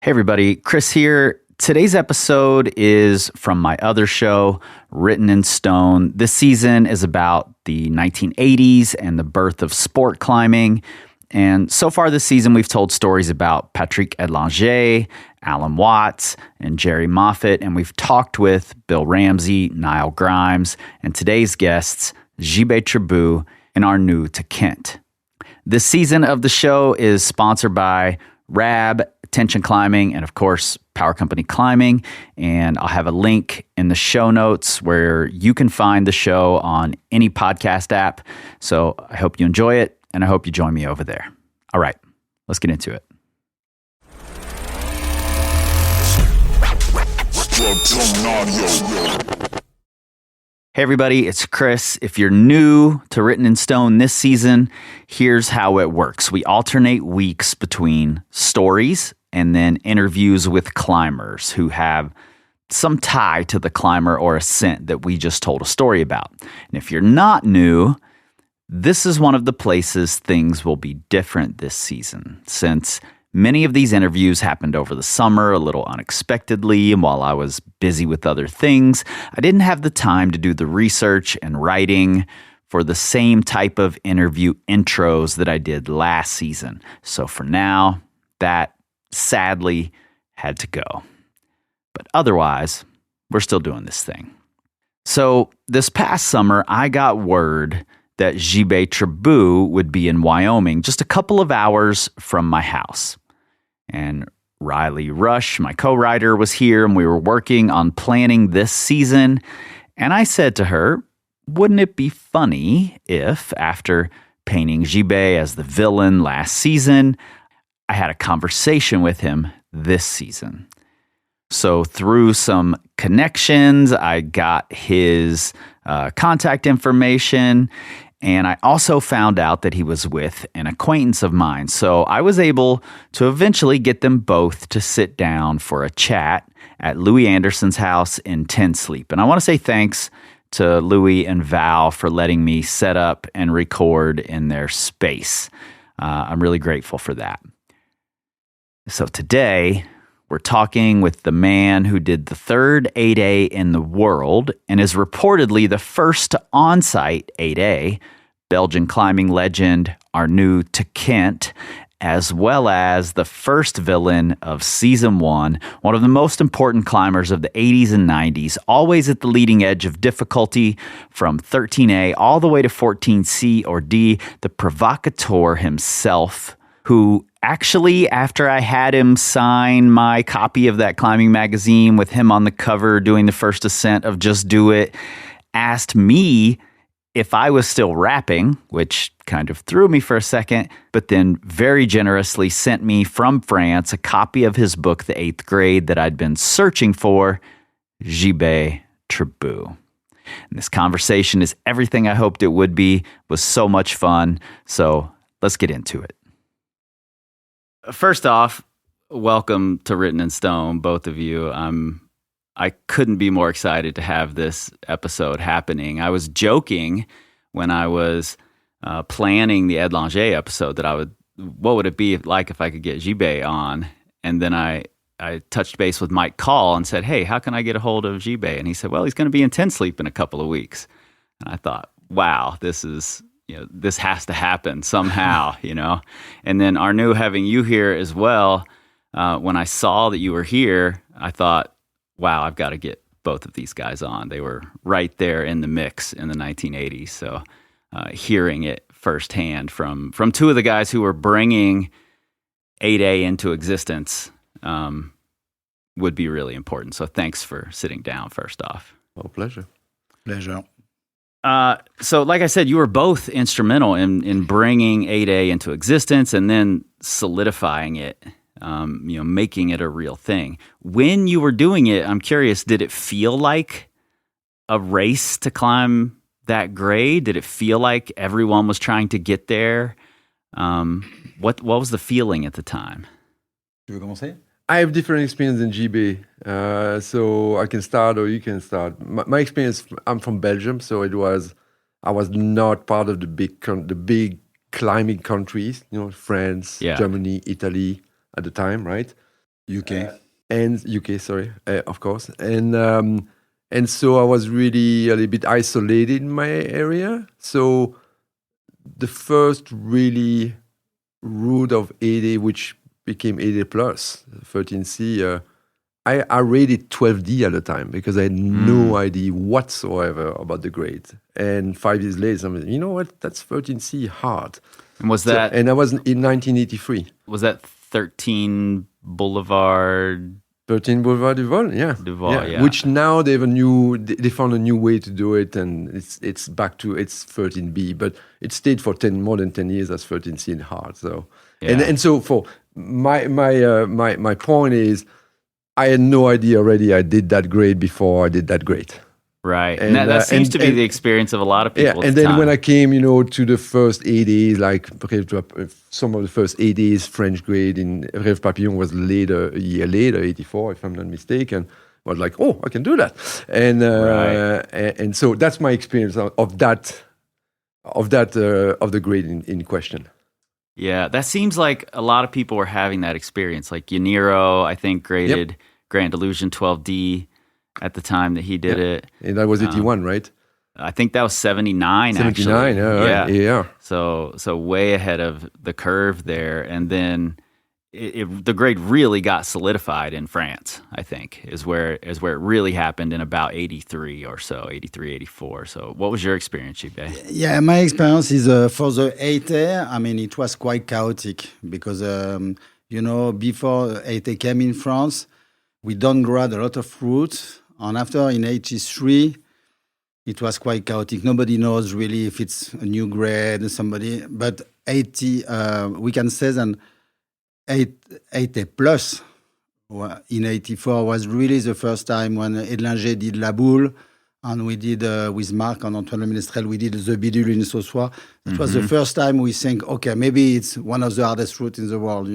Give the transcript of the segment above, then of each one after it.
Hey everybody, Kris here. Today's episode is from my other show, Written in Stone. This season is about the 1980s and the birth of sport climbing. And so far this season, we've told stories about Patrick Edlinger, Alan Watts, and Jerry Moffatt. And we've talked with Bill Ramsey, Niall Grimes, and today's guests, Jibé Tribout and Arnould T'Kint. This season of the show is sponsored by RAB, Tension Climbing, and of course, Power Company Climbing. And I'll have a link in the show notes where you can find the show on any podcast app. So I hope you enjoy it, and I hope you join me over there. All right, let's get into it. Hey everybody, it's Kris. If you're new to Written in Stone this season, here's how it works. We alternate weeks between stories and then interviews with climbers who have some tie to the climber or ascent that we just told a story about. And if you're not new, this is one of the places things will be different this season, since many of these interviews happened over the summer a little unexpectedly, and while I was busy with other things, I didn't have the time to do the research and writing for the same type of interview intros that I did last season. So for now, that sadly had to go. But otherwise, we're still doing this thing. So this past summer, I got word that Jibé Tribout would be in Wyoming, just a couple of hours from my house. And Riley Rush, my co-writer, was here, and we were working on planning this season. And I said to her, wouldn't it be funny if, after painting Jibé as the villain last season, I had a conversation with him this season? So through some connections, I got his contact information, and I also found out that he was with an acquaintance of mine. So I was able to eventually get them both to sit down for a chat at Louis Anderson's house in Ten Sleep. And I want to say thanks to Louis and Val for letting me set up and record in their space. I'm really grateful for that. So today, we're talking with the man who did the third 8A in the world and is reportedly the first to onsight 8A, Belgian climbing legend Arnould T'Kint, as well as the first villain of season one of the most important climbers of the 80s and 90s, always at the leading edge of difficulty from 13A all the way to 14C or D, the provocateur himself, who actually, after I had him sign my copy of that climbing magazine with him on the cover doing the first ascent of Just Do It, asked me if I was still rapping, which kind of threw me for a second, but then very generously sent me from France a copy of his book, The Eighth Grade, that I'd been searching for, Jibé Tribout. And this conversation is everything I hoped it would be. It was so much fun. So let's get into it. First off, welcome to Written in Stone, both of you. I couldn't be more excited to have this episode happening. I was joking when I was planning the Edlinger episode that what would it be like if I could get Jibé on? And then I touched base with Mike Call and said, hey, how can I get a hold of Jibé? And he said, well, he's going to be in Ten Sleep in a couple of weeks. And I thought, wow, this has to happen somehow, And then Arnould, having you here as well, when I saw that you were here, I thought, wow, I've got to get both of these guys on. They were right there in the mix in the 1980s. So hearing it firsthand from two of the guys who were bringing 8A into existence would be really important. So thanks for sitting down first off. Oh, pleasure. Pleasure. So like I said, you were both instrumental in bringing 8A into existence and then solidifying it, making it a real thing. When you were doing it, I'm curious, did it feel like a race to climb that grade? Did it feel like everyone was trying to get there? What was the feeling at the time? Tu veux commencer? I have different experience than Jibé, so I can start or you can start. My experience, I'm from Belgium, so I was not part of the big climbing countries, France, Yeah. Germany, Italy at the time, right? UK. And UK, sorry, of course. And so I was really a little bit isolated in my area. So the first really route of 8A, which became 8A plus, 13C, I rated 12D at the time because I had no idea whatsoever about the grade. And 5 years later, I'm like, you know what? That's 13C hard. And was that And I was in 1983. was that 13 Boulevard? 13 Boulevard Duval, yeah. Duval, yeah. Which now they found a new way to do it, and it's back to it's 13B, but it stayed for more than 10 years as 13C and hard. So and so for my point is, I had no idea already. I did that grade before I did that grade. Right, and that seems to be the experience of a lot of people. Yeah, and then when I came, to the first 8As, like some of the first 8As French grade in Rêve Papillon was a year later, 84, if I'm not mistaken. I was like, oh, I can do that, and so that's my experience of the grade in question. Yeah, that seems like a lot of people were having that experience. Like Yaniro, I think, graded Grand Illusion 12D. At the time that he did it. And that was 81, right? I think that was 79, 79, actually. Yeah. So way ahead of the curve there. And then the grade really got solidified in France, I think, is where it really happened in about 83 or so, 83, 84. So what was your experience, Jibé? Yeah, my experience is for the 8A, I mean, it was quite chaotic because, before 8A came in France, we downgrade a lot of routes. And after, in 83, it was quite chaotic. Nobody knows really if it's a new grade, but 80, we can say that 8A plus in 84 was really the first time when Edlinger did La Boule, and we did, with Marc and Antoine Lemenestrel, we did the Bidule in Sausois. It was the first time we think, okay, maybe it's one of the hardest routes in the world,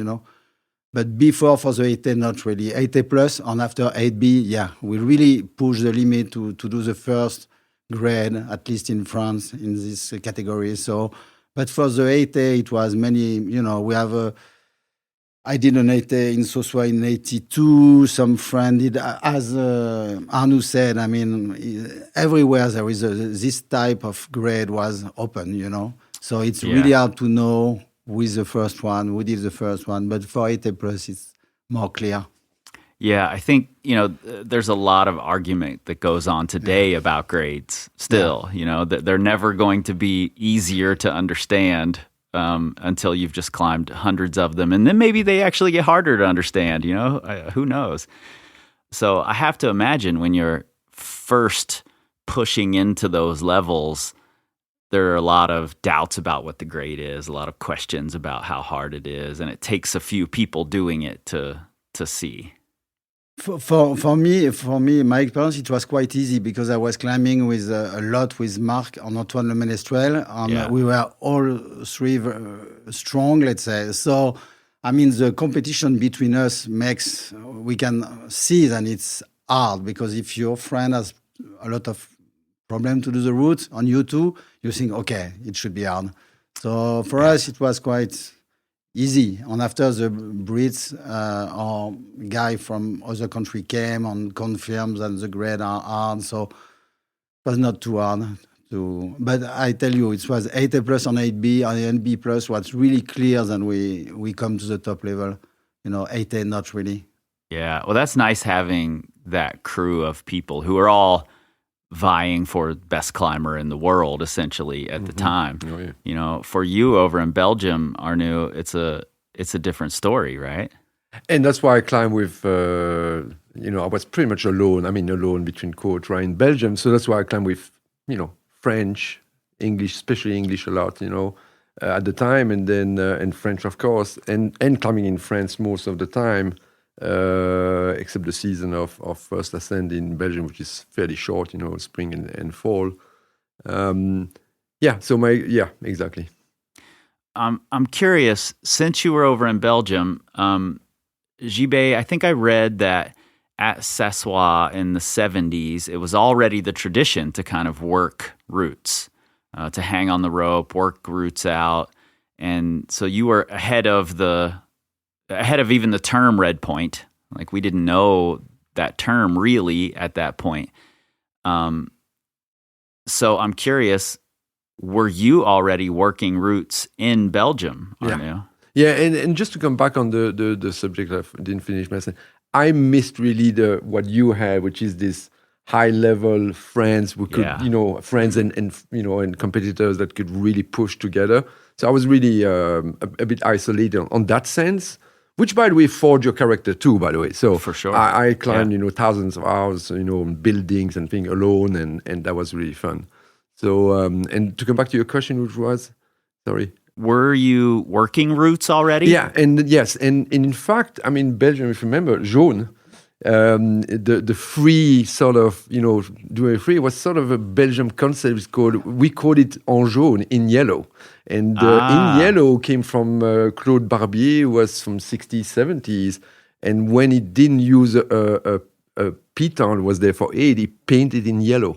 But before, for the 8A, not really. 8A plus, and after 8B, we really push the limit to do the first grade, at least in France, in this category. So, but for the 8A, it was many, we have I did an 8A in Sausois in 82. Some friend did, as Arnould said, I mean, everywhere there is this type of grade was open, So it's really hard to know with the first one, who did the first one, but for 8A plus, it's more clear. Yeah, I think, there's a lot of argument that goes on today about grades still, that they're never going to be easier to understand until you've just climbed hundreds of them. And then maybe they actually get harder to understand, who knows? So I have to imagine when you're first pushing into those levels, there are a lot of doubts about what the grade is, a lot of questions about how hard it is, and it takes a few people doing it to see. For me, my experience, it was quite easy because I was climbing with a lot with Marc and Antoine Lemenestrel, and we were all three strong, let's say. So, I mean, the competition between us we can see that it's hard, because if your friend has a lot of problem to do the route on you too, you think, okay, it should be hard. So for us, it was quite easy. And after the Brits or guy from other country came and confirmed that the grade are hard, so it was not too hard. But I tell you, it was 8A plus and 8B, and 8B plus was really clear that we come to the top level. 8A, not really. Yeah, well, that's nice having that crew of people who are all vying for best climber in the world, essentially, at the time. Oh, yeah. For you over in Belgium, Arnould, it's a different story, right? And that's why I climbed with, I was pretty much alone between coach, right, in Belgium. So that's why I climbed with, French, English, especially English a lot, at the time, and then and French, of course, and climbing in France most of the time. Except the season of first ascent in Belgium, which is fairly short, spring and fall. Exactly. I'm curious, since you were over in Belgium, Jibé, I think I read that at Sausois in the 70s, it was already the tradition to kind of work routes, to hang on the rope, work routes out. And so you were ahead of even the term red point, Like we didn't know that term really at that point. So I'm curious, were you already working routes in Belgium, Arnould? Yeah, and just to come back on the subject, I didn't finish my sentence. I missed really what you had, which is this high level friends who could, friends and and competitors that could really push together. So I was really a bit isolated on that sense, which by the way forged your character too, by the way. So for sure, I climbed thousands of hours, buildings and things alone, and that was really fun. So and to come back to your question, which was, sorry. Were you working routes already? Yeah, and yes, and in fact, I mean, Belgium, if you remember, jaune, the free sort of, doing free was sort of a Belgium concept. We called it en jaune, in yellow. And in yellow came from Claude Barbier, who was from 60s, 70s. And when he didn't use a piton, was there for aid, he painted in yellow.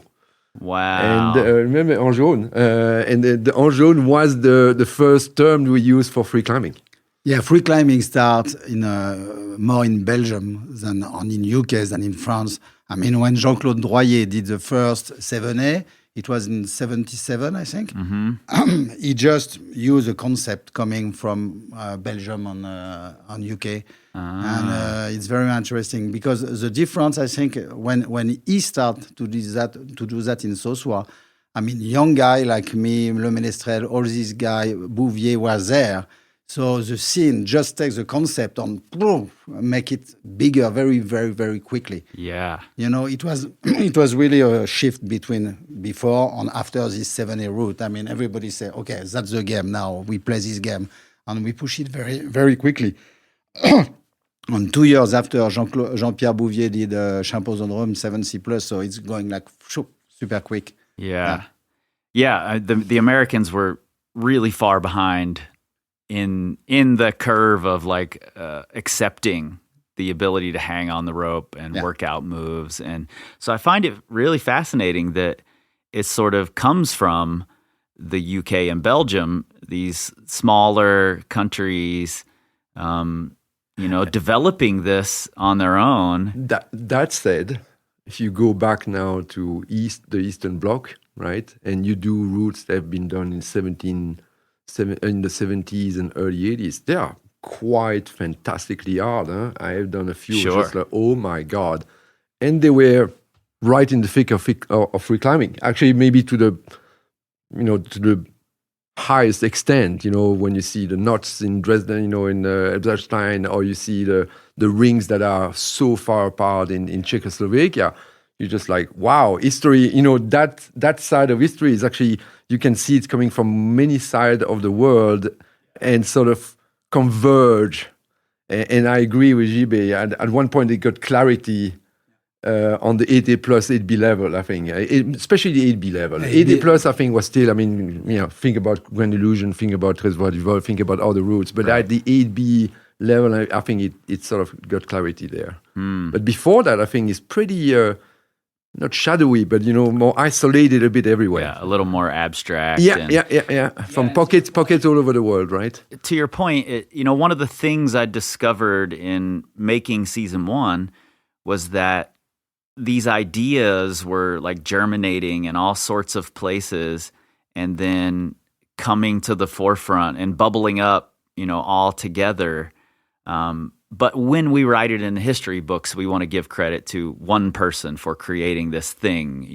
Wow. And remember en jaune. And the en jaune was the first term we used for free climbing. Yeah, free climbing starts more in Belgium than in UK than in France. I mean, when Jean-Claude Droyer did the first 7A, it was in 77, I think. Mm-hmm. He just used a concept coming from Belgium on UK. And it's very interesting because the difference, I think, when he started to do that in Sosua, I mean, young guy like me, Le Ménestrel, all these guys, Bouvier was there. So the scene just takes the concept and make it bigger very, very, very quickly. Yeah. It was really a shift between before and after this 7A route. I mean, everybody say, okay, that's the game now. We play this game. And we push it very, very quickly. And 2 years after, Jean-Pierre Bouvier did Champs-Élysées 7C+, so it's going like super quick. Yeah. The Americans were really far behind in the curve of like accepting the ability to hang on the rope and work out moves. And so I find it really fascinating that it sort of comes from the UK and Belgium, these smaller countries, developing this on their own. That said, if you go back now to the Eastern Bloc, right, and you do routes that have been done in the 70s and early 80s, they are quite fantastically hard. Huh? I have done a few, just like, oh my God. And they were right in the thick of free climbing. Actually, maybe to the highest extent, when you see the knots in Dresden, in Elberstein, or you see the rings that are so far apart in Czechoslovakia, you're just like, wow, history, that side of history is actually, you can see it's coming from many sides of the world and sort of converge. And I agree with Jibé. At one point, they got clarity on the 8A plus 8B level, I think, especially the 8B level. 8A plus, I think, was still, think about Grand Illusion, think about Reservoir du Vol, think about other routes. But at the 8B level, I think it sort of got clarity there. But before that, I think it's pretty... not shadowy, but more isolated a bit everywhere. Yeah, a little more abstract. Yeah. From pockets all over the world, right? To your point, one of the things I discovered in making season 1 was that these ideas were like germinating in all sorts of places and then coming to the forefront and bubbling up, all together. But when we write it in the history books, we want to give credit to one person for creating this thing,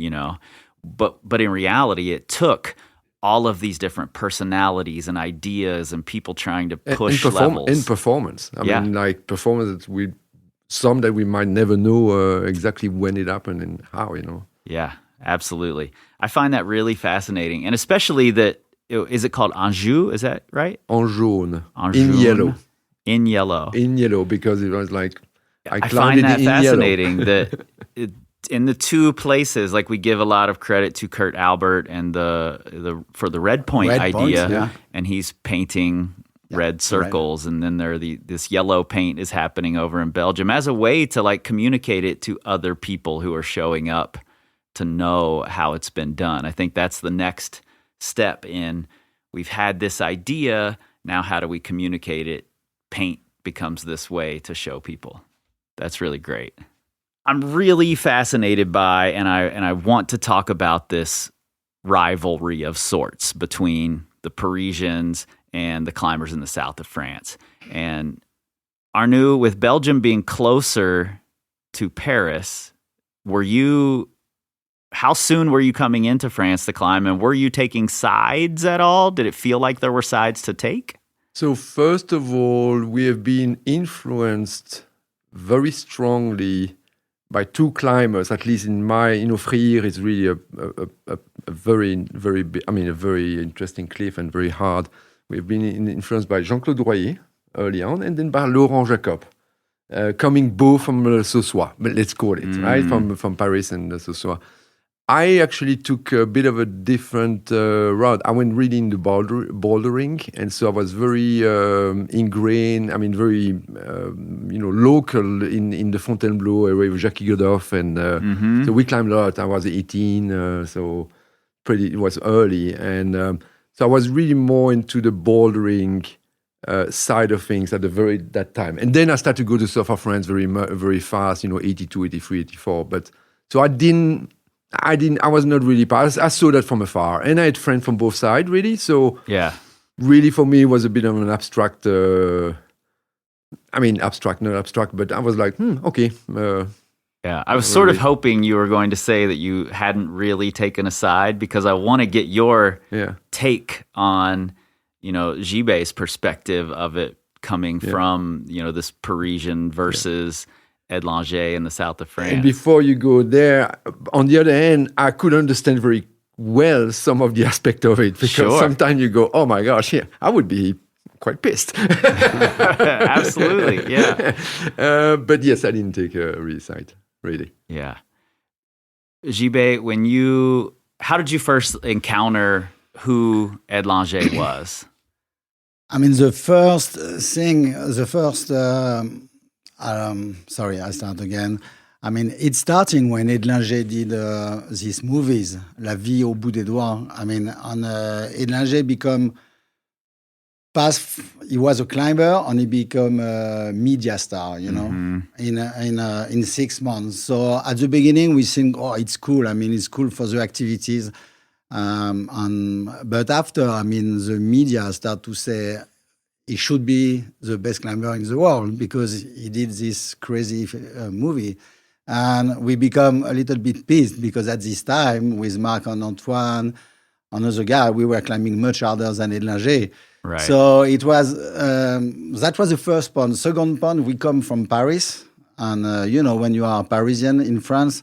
But in reality, it took all of these different personalities and ideas and people trying to push levels. In performance. I mean, like performance, some that we might never know exactly when it happened and how, Yeah, absolutely. I find that really fascinating. And especially that, is it called Anjou? Is that right? En jaune. In yellow. In yellow. In yellow, because it was like, I find that fascinating that in the two places, like we give a lot of credit to Kurt Albert and for the red point idea, and he's painting red circles, and then this yellow paint is happening over in Belgium as a way to like communicate it to other people who are showing up to know how it's been done. I think that's the next step in, we've had this idea, now how do we communicate it? Paint becomes this way to show people. That's really great. I'm really fascinated by, and I want to talk about this rivalry of sorts between the Parisians and the climbers in the south of France. And Arnould, with Belgium being closer to Paris, how soon were you coming into France to climb, and were you taking sides at all? Did it feel like there were sides to take? So first of all, we have been influenced very strongly by two climbers. At least in my, Frire is really a very, very big, a very interesting cliff and very hard. We've been influenced by Jean-Claude Royer early on, and then by Laurent Jacob, coming both from Sausois, but let's call it, right? From Paris and Sausois. I actually took a bit of a different route. I went really into bouldering, and so I was very ingrained. very local in the Fontainebleau area with Jacques Godolph, and so we climbed a lot. I was 18, so it was early, and so I was really more into the bouldering side of things at that time. And then I started to go to South of France very fast, 82, 83, 84. But so I was not really part. I saw that from afar, and I had friends from both sides, really. So really for me, it was a bit of an abstract. Abstract, not abstract, but I was like, okay. I was sort of hoping you were going to say that you hadn't really taken a side, because I want to get your take on, Jibé's perspective of it coming from, this Parisian versus Edlinger in the south of France. And before you go there, on the other hand, I could understand very well some of the aspect of it, because sometimes you go, oh my gosh, I would be quite pissed. Absolutely, yeah. But yes, I didn't take a real side, really. Yeah. Jibé, how did you first encounter who Edlinger was? The first thing, sorry, I start again. It's starting when Edlinger did these movies, La vie au bout des doigts. Edlinger he was a climber and he became a media star, in 6 months. So at the beginning we think, it's cool. It's cool for the activities. But after, the media start to say he should be the best climber in the world because he did this crazy movie. And we become a little bit pissed because at this time, with Marc and Antoine, another guy, we were climbing much harder than Edlinger. Right. So it was, that was the first point. Second point, we come from Paris. And, when you are Parisian in France,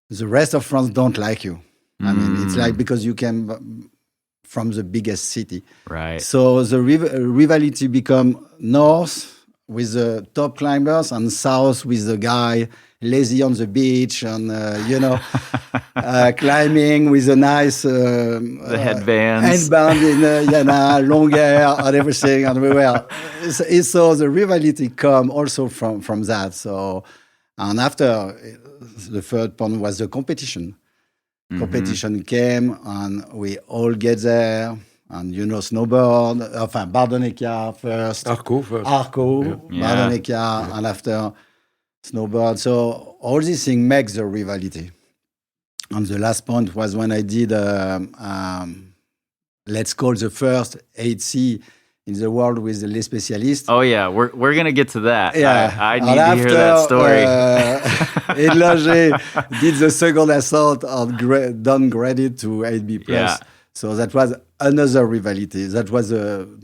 the rest of France don't like you. It's like because you came from the biggest city. Right. So the rivalry become north with the top climbers and south with the guy lazy on the beach and, climbing with a nice... the headbands. Headband in long hair and everything. And we were... So the rivalry come also from that. So, and after, the third point was the competition. Competition came and we all get there and snowboard, Bardonnecchia first. Arco first. Bardonnecchia, and after snowboard. So all these things make the rivalry. And the last point was when I did, let's call the first 8C in the world with the Les Spécialistes. Oh yeah, we're gonna get to that. Yeah, I need to hear that story. Edlinger did the second assault and downgraded to 8B+. Yeah. So that was another rivalry. That was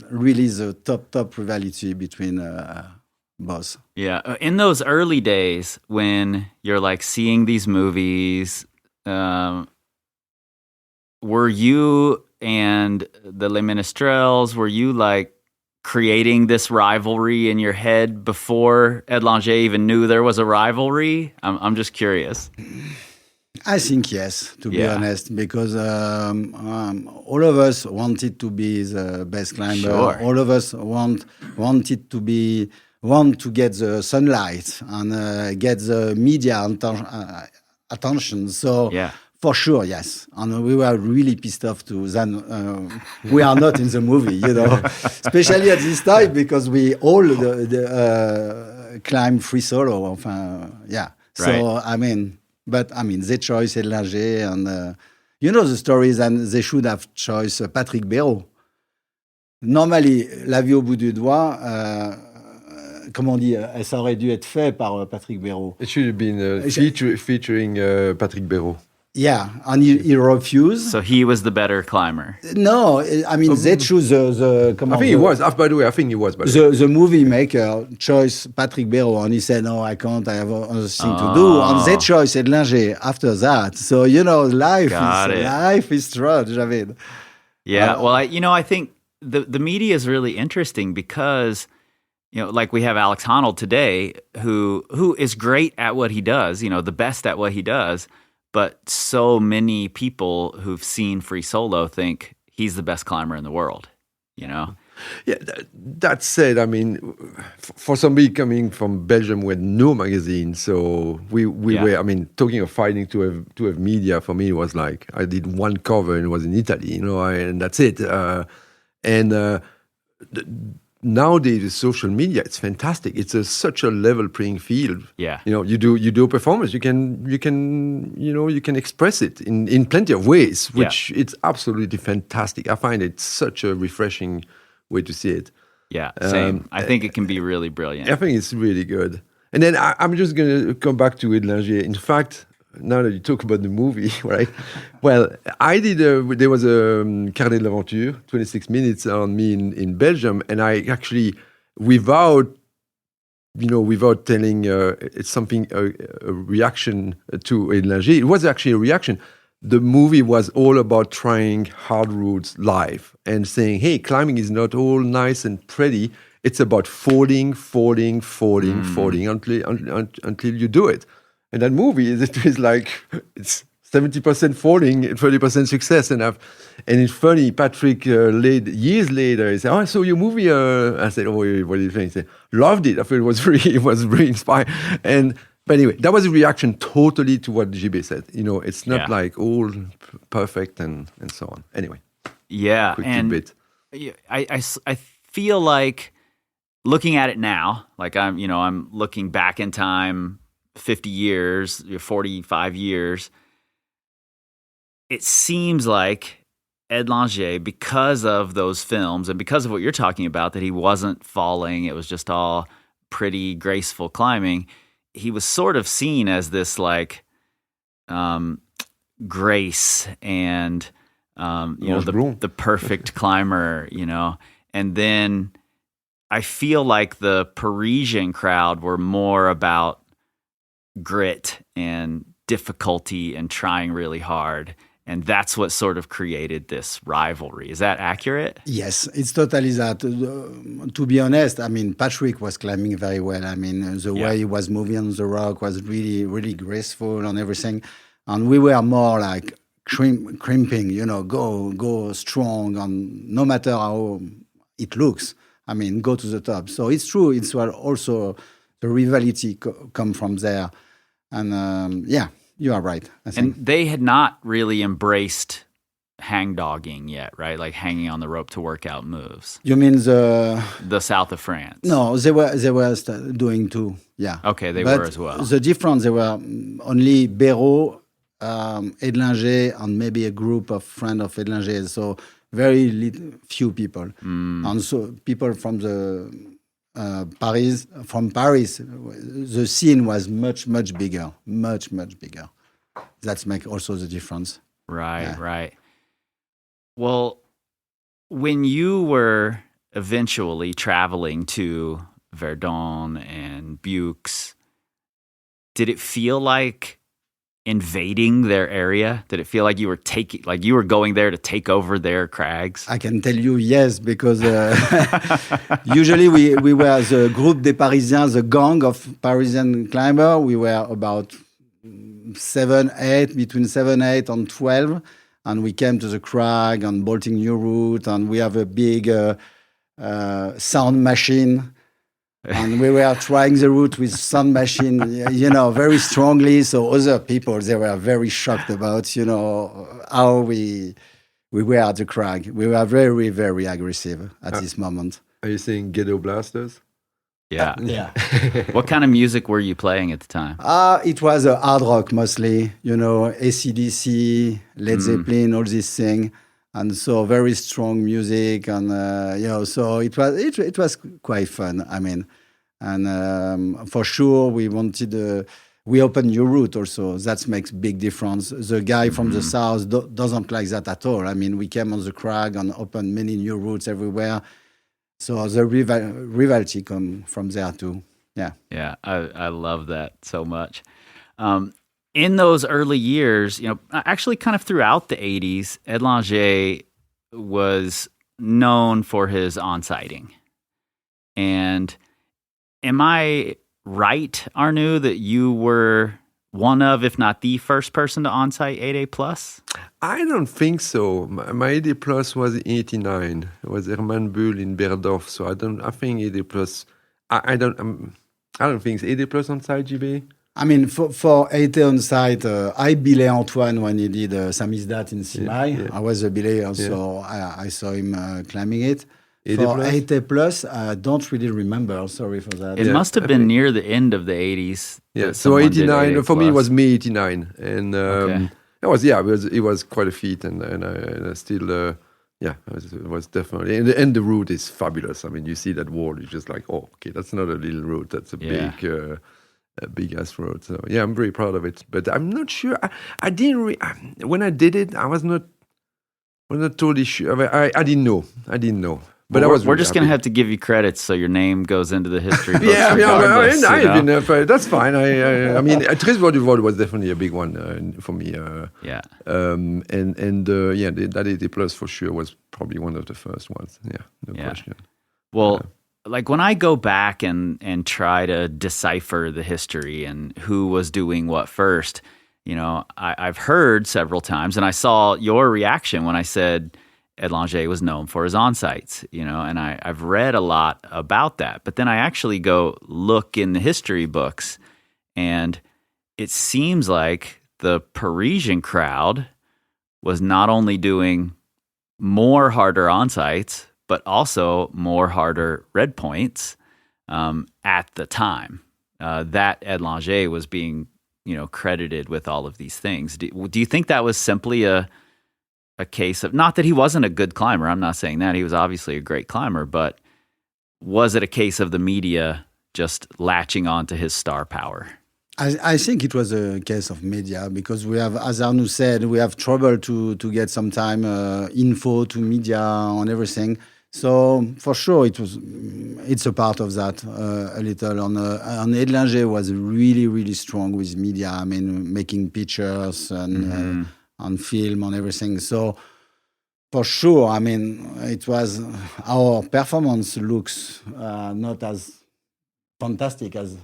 really the top rivalry between both. Yeah, in those early days when you're like seeing these movies, were you and the Les Ménestrels, were you like creating this rivalry in your head before Edlinger even knew there was a rivalry? I'm just curious. I think yes, to be honest, because all of us wanted to be the best climber. Sure. All of us wanted to get the sunlight and get the media attention. So for sure, yes. And we were really pissed off too. Then we are not in the movie, especially at this time because we all climb free solo. Yeah. So, Right. they choice Edlinger and, the stories, and they should have choice Patrick Béraud. Normally, La vie au bout du doigt, comment on dit, ça aurait dû être fait par Patrick Béraud. It should have been featuring Patrick Béraud. Yeah, and he refused. So he was the better climber. No, they choose the I think he was. By the way, I think he was. The movie maker choice Patrick Béraud, and he said, "No, I can't. I have other thing to do." And they choice Edlinger after that. So life is strange. I mean, Yeah. Well, I think the media is really interesting because, like we have Alex Honnold today, who is great at what he does, the best at what he does. But so many people who've seen free solo think he's the best climber in the world, Yeah, that said, for somebody coming from Belgium with no magazine, so we were, talking of fighting to have media, for me, it was like, I did one cover and it was in Italy, and that's it. Nowadays, with social media, it's fantastic. It's such a level playing field. Yeah. You do a performance. You can express it in plenty of ways, which it's absolutely fantastic. I find it such a refreshing way to see it. Yeah, same. I think it can be really brilliant. I think it's really good. And then I'm just going to come back to Edlinger. In fact, now that you talk about the movie, right? Well, I did. There was a Carnet de l'Aventure, 26 minutes on me in Belgium, and I actually, without telling it's something a reaction to Edlinger. It was actually a reaction. The movie was all about trying hard routes live and saying, "Hey, climbing is not all nice and pretty. It's about falling until you do it." And that movie is like, it's 70% falling and 30% success. And it's funny, Patrick, years later, he said, "Oh, I saw your movie." I said, "Oh, what do you think?" He said, "Loved it. I thought it was really inspiring." But anyway, that was a reaction totally to what Jibé said. It's not like all perfect and so on. Anyway. Yeah. Quick and tidbit. I feel like looking at it now, like I'm looking back in time, 50 years, 45 years, it seems like Edlinger, because of those films and because of what you're talking about, that he wasn't falling, it was just all pretty graceful climbing, he was sort of seen as this like grace and the perfect climber, and then I feel like the Parisian crowd were more about grit and difficulty and trying really hard, and that's what sort of created this rivalry. Is that accurate? Yes, it's totally that. To be honest, Patrick was climbing very well. The way he was moving on the rock was really, really graceful and everything. And we were more like crimping, go strong, and no matter how it looks, go to the top. So it's true. It's also the rivalry come from there. And you are right, I think. And they had not really embraced hangdogging yet, right? Like hanging on the rope to work out moves. You mean the south of France? No, they were doing too. Yeah. Okay, they but were as well. The difference, they were only Béraud, Edlinger, and maybe a group of friends of Edlinger. So very few people, and so people from Paris, the scene was much bigger, much bigger. That's make also the difference. Right. Well, when you were eventually traveling to Verdon and Buoux, did it feel like invading their area? Did it feel like you were going there to take over their crags? I can tell you yes, because usually we were the groupe des Parisiens, the gang of Parisian climber. We were about 7, 8, between 7, 8 and 12. And we came to the crag and bolting new route. And we have a big sound machine. And we were trying the route with sound machine, very strongly. So other people, they were very shocked about, how we were at the crag. We were very, very aggressive at this moment. Are you saying ghetto blasters? Yeah. Yeah. What kind of music were you playing at the time? It was hard rock mostly, AC/DC, Led Zeppelin, all these things. And so very strong music. And, so it was quite fun. I mean, and for sure we wanted, we opened new route also. That makes big difference. The guy from the south doesn't like that at all. I mean, we came on the crag and opened many new routes everywhere. So the rivalry come from there too. Yeah. Yeah, I love that so much. In those early years, actually kind of throughout the 80s, Edlinger was known for his onsighting. And am I right, Arnould, that you were one of, if not the first person to onsight 8A plus? I don't think so. My 8A plus was 89. It was Herman Bull in Berdorf. So I think 8A plus. I don't think it's 8A plus on site, Jibé. I mean, for 8A on site, I belay Antoine when he did Samizdat in Simai. Yeah. I was a belayer, so I saw him climbing it. 8A For plus? 8A plus, I don't really remember. Sorry for that. It must have been near the end of the 80s. Yeah, that so someone did 89 8A for me it plus. was May 89, and Okay. it was quite a feat, and I still it was definitely, and the route is fabulous. I mean, you see that wall, you're just like, oh, okay, that's not a little route, that's a big ass road. So yeah, I'm very proud of it, but I'm not sure. I didn't when I did it, I was not totally sure. I didn't know. But Well, I was we're really just going to happy. have to give you credits so your name goes into the history books. Yeah, regardless, that's fine. I mean, Tribout and Verdon was definitely a big one for me. Yeah. That 80 plus for sure was probably one of the first ones. Yeah, no question. Well, like when I go back and try to decipher the history and who was doing what first, I've heard several times, and I saw your reaction when I said Edlinger was known for his onsights, and I've read a lot about that. But then I actually go look in the history books, and it seems like the Parisian crowd was not only doing more harder onsights, but also more harder red points at the time. That Edlinger was being, credited with all of these things. Do you think that was simply a case of, not that he wasn't a good climber, I'm not saying that, he was obviously a great climber, but was it a case of the media just latching on to his star power? I think it was a case of media because we have, as Arnould said, we have trouble to get some time info to media on everything. So for sure, it's a part of that a little. On Edlinger was really, really strong with media. I mean, making pictures and on film and everything. So for sure, I mean, it was our performance looks not as fantastic as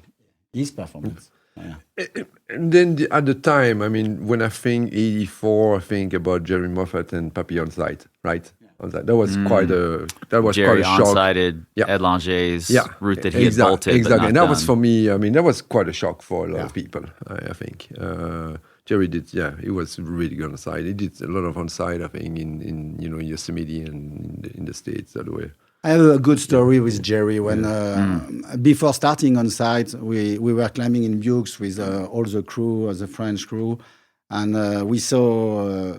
his performance. Yeah. And then at the time, I mean, when I think 84, I think about Jerry Moffat and Papi on site, right? On site. That was quite a Jerry quite a shock. onsighted Edlinger's route that he had bolted. Exactly, but not and that was done. for me. I mean, that was quite a shock for a lot of people. I think Jerry did. Yeah, he was really good on site. He did a lot of on site. I think in Yosemite and in the States that way. I have a good story with Jerry. When before starting on site, we were climbing in Buoux with all the crew, the French crew, and we saw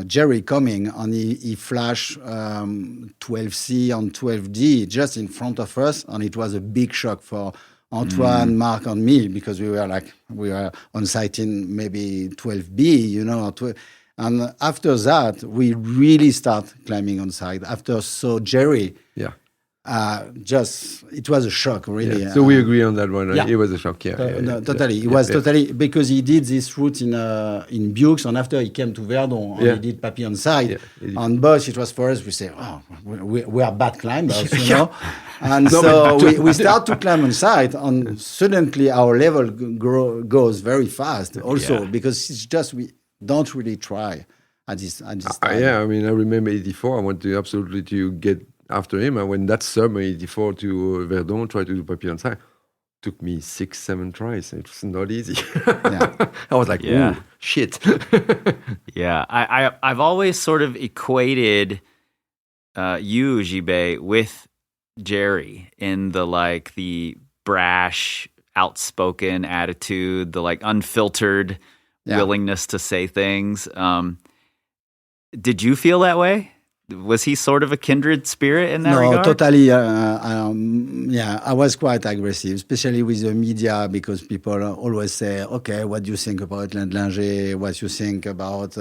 Jerry coming, and he flashed 12C and 12D just in front of us, and it was a big shock for Antoine, Marc, and me because we were on site in maybe 12B, And after that, we really start climbing on site. After so Jerry, it was a shock, really. Yeah. So we agree on that one, right? Yeah. It was a shock, Totally. It was totally, because he did this route in Buoux, and after he came to Verdon, and he did Papi on site. Yeah. On Bosch, it was for us, we say, we are bad climbers, And so we start to climb on site, and suddenly our level goes very fast also, because it's just, we don't really try at this time. I mean, I remember 84. I wanted absolutely to get after him. I went that summer, 84, to Verdun, tried to do Papi on site. Took me 6-7 tries. It was not easy. I was like, ooh, shit. Yeah, I've always sort of equated you, Jibé, with Jerry in the like the brash, outspoken attitude, the like unfiltered willingness to say things. Did you feel that way? Was he sort of a kindred spirit in that regard? No, totally. Yeah, I was quite aggressive, especially with the media, because people always say, okay, what do you think about Edlinger? What do you think about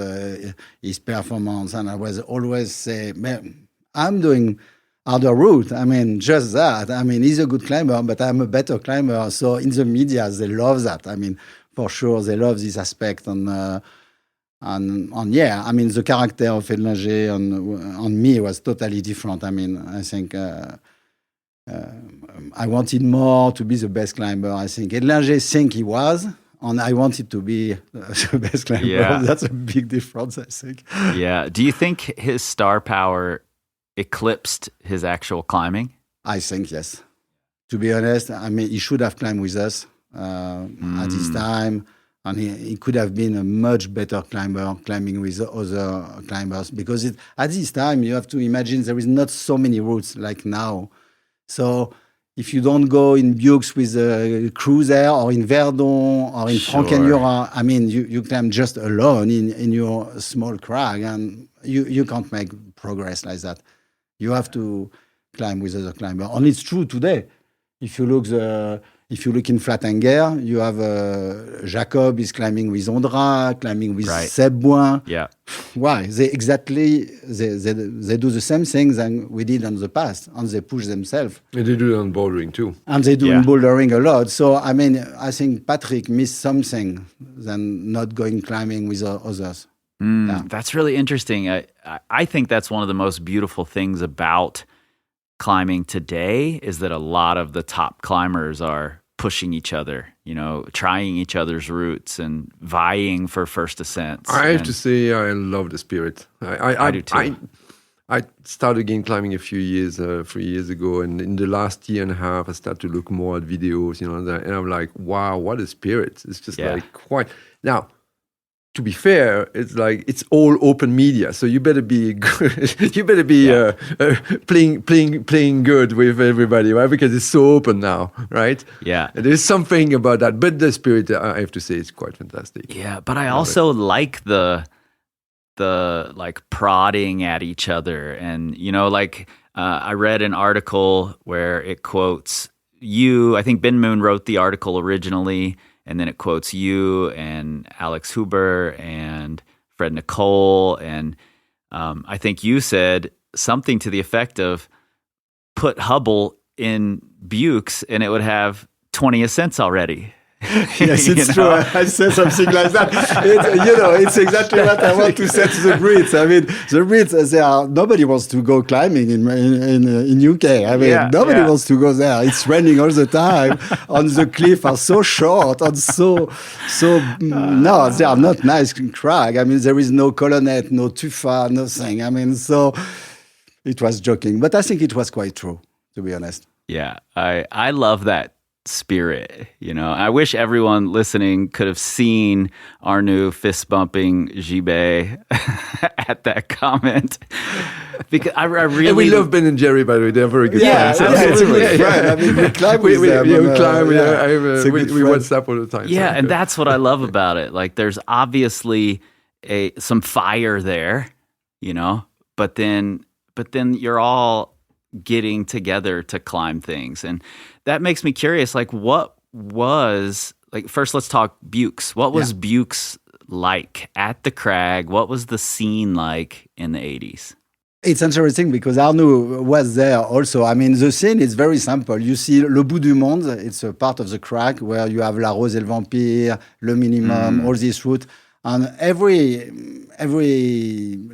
his performance? And I was always say, man, I'm doing other route. I mean, just that. I mean, he's a good climber, but I'm a better climber. So in the media, they love that. I mean, for sure, they love this aspect yeah, I mean, the character of Edlinger on me was totally different. I mean, I think I wanted more to be the best climber. I think Edlinger think he was, and I wanted to be the best climber. Yeah. That's a big difference, I think. Yeah. Do you think his star power eclipsed his actual climbing? I think yes. To be honest, I mean, he should have climbed with us at this time. And he could have been a much better climber, climbing with other climbers. Because at this time, you have to imagine there is not so many routes like now. So if you don't go in Buoux with a cruiser or in Verdon or in Frankenjura, I mean, you climb just alone in your small crag, and you can't make progress like that. You have to climb with other climbers. And it's true today. If you look in Flatanger, you have Jacob is climbing with Ondra, climbing with Seb Buoux. Yeah. Why? They do the same things than we did in the past, and they push themselves. And they do it on bouldering too. And they do in bouldering a lot. So, I mean, I think Patrick missed something than not going climbing with others. That's really interesting. I think that's one of the most beautiful things about climbing today is that a lot of the top climbers are pushing each other, trying each other's routes and vying for first ascents. I have to say, I love the spirit. I do too. I started again climbing a few years, 3 years ago, and in the last year and a half, I started to look more at videos, and I'm like, wow, what a spirit! It's just like quite now. To be fair, it's like it's all open media, so you better be good. You better be playing good with everybody, right? Because it's so open now, right? Yeah, and there's something about that, but the spirit, I have to say, is quite fantastic. Yeah, but I also like the like prodding at each other, and I read an article where it quotes you. I think Ben Moon wrote the article originally. And then it quotes you and Alex Huber and Fred Nicole. And I think you said something to the effect of put Hubble in Buoux and it would have 20 ascents already. Yes, it's true. I said something like that. It's exactly what I want to say to the Brits. I mean, the Brits, nobody wants to go climbing in UK. I mean, nobody wants to go there. It's raining all the time. And the cliffs are so short and no, they are not nice crag. I mean, there is no colonnette, no tufa, nothing. I mean, so it was joking, but I think it was quite true, to be honest. Yeah, I love that spirit. I wish everyone listening could have seen Arnould fist bumping Jibé at that comment, because I really. And we love Ben and Jerry, by the way. They're very good friends. It's a good friend. I mean, we climb with them. We WhatsApp all the time. Yeah, and that's what I love about it. Like, there's obviously some fire there, but then you're all getting together to climb things. And that makes me curious, like, what was, like, first let's talk Buoux. What was Buoux like at the crag? What was the scene like in the 80s? It's interesting because Arnould was there also. I mean, the scene is very simple. You see Le Bout du Monde, it's a part of the crag where you have La Rose et le Vampire, Le Minimum, all this route. And every,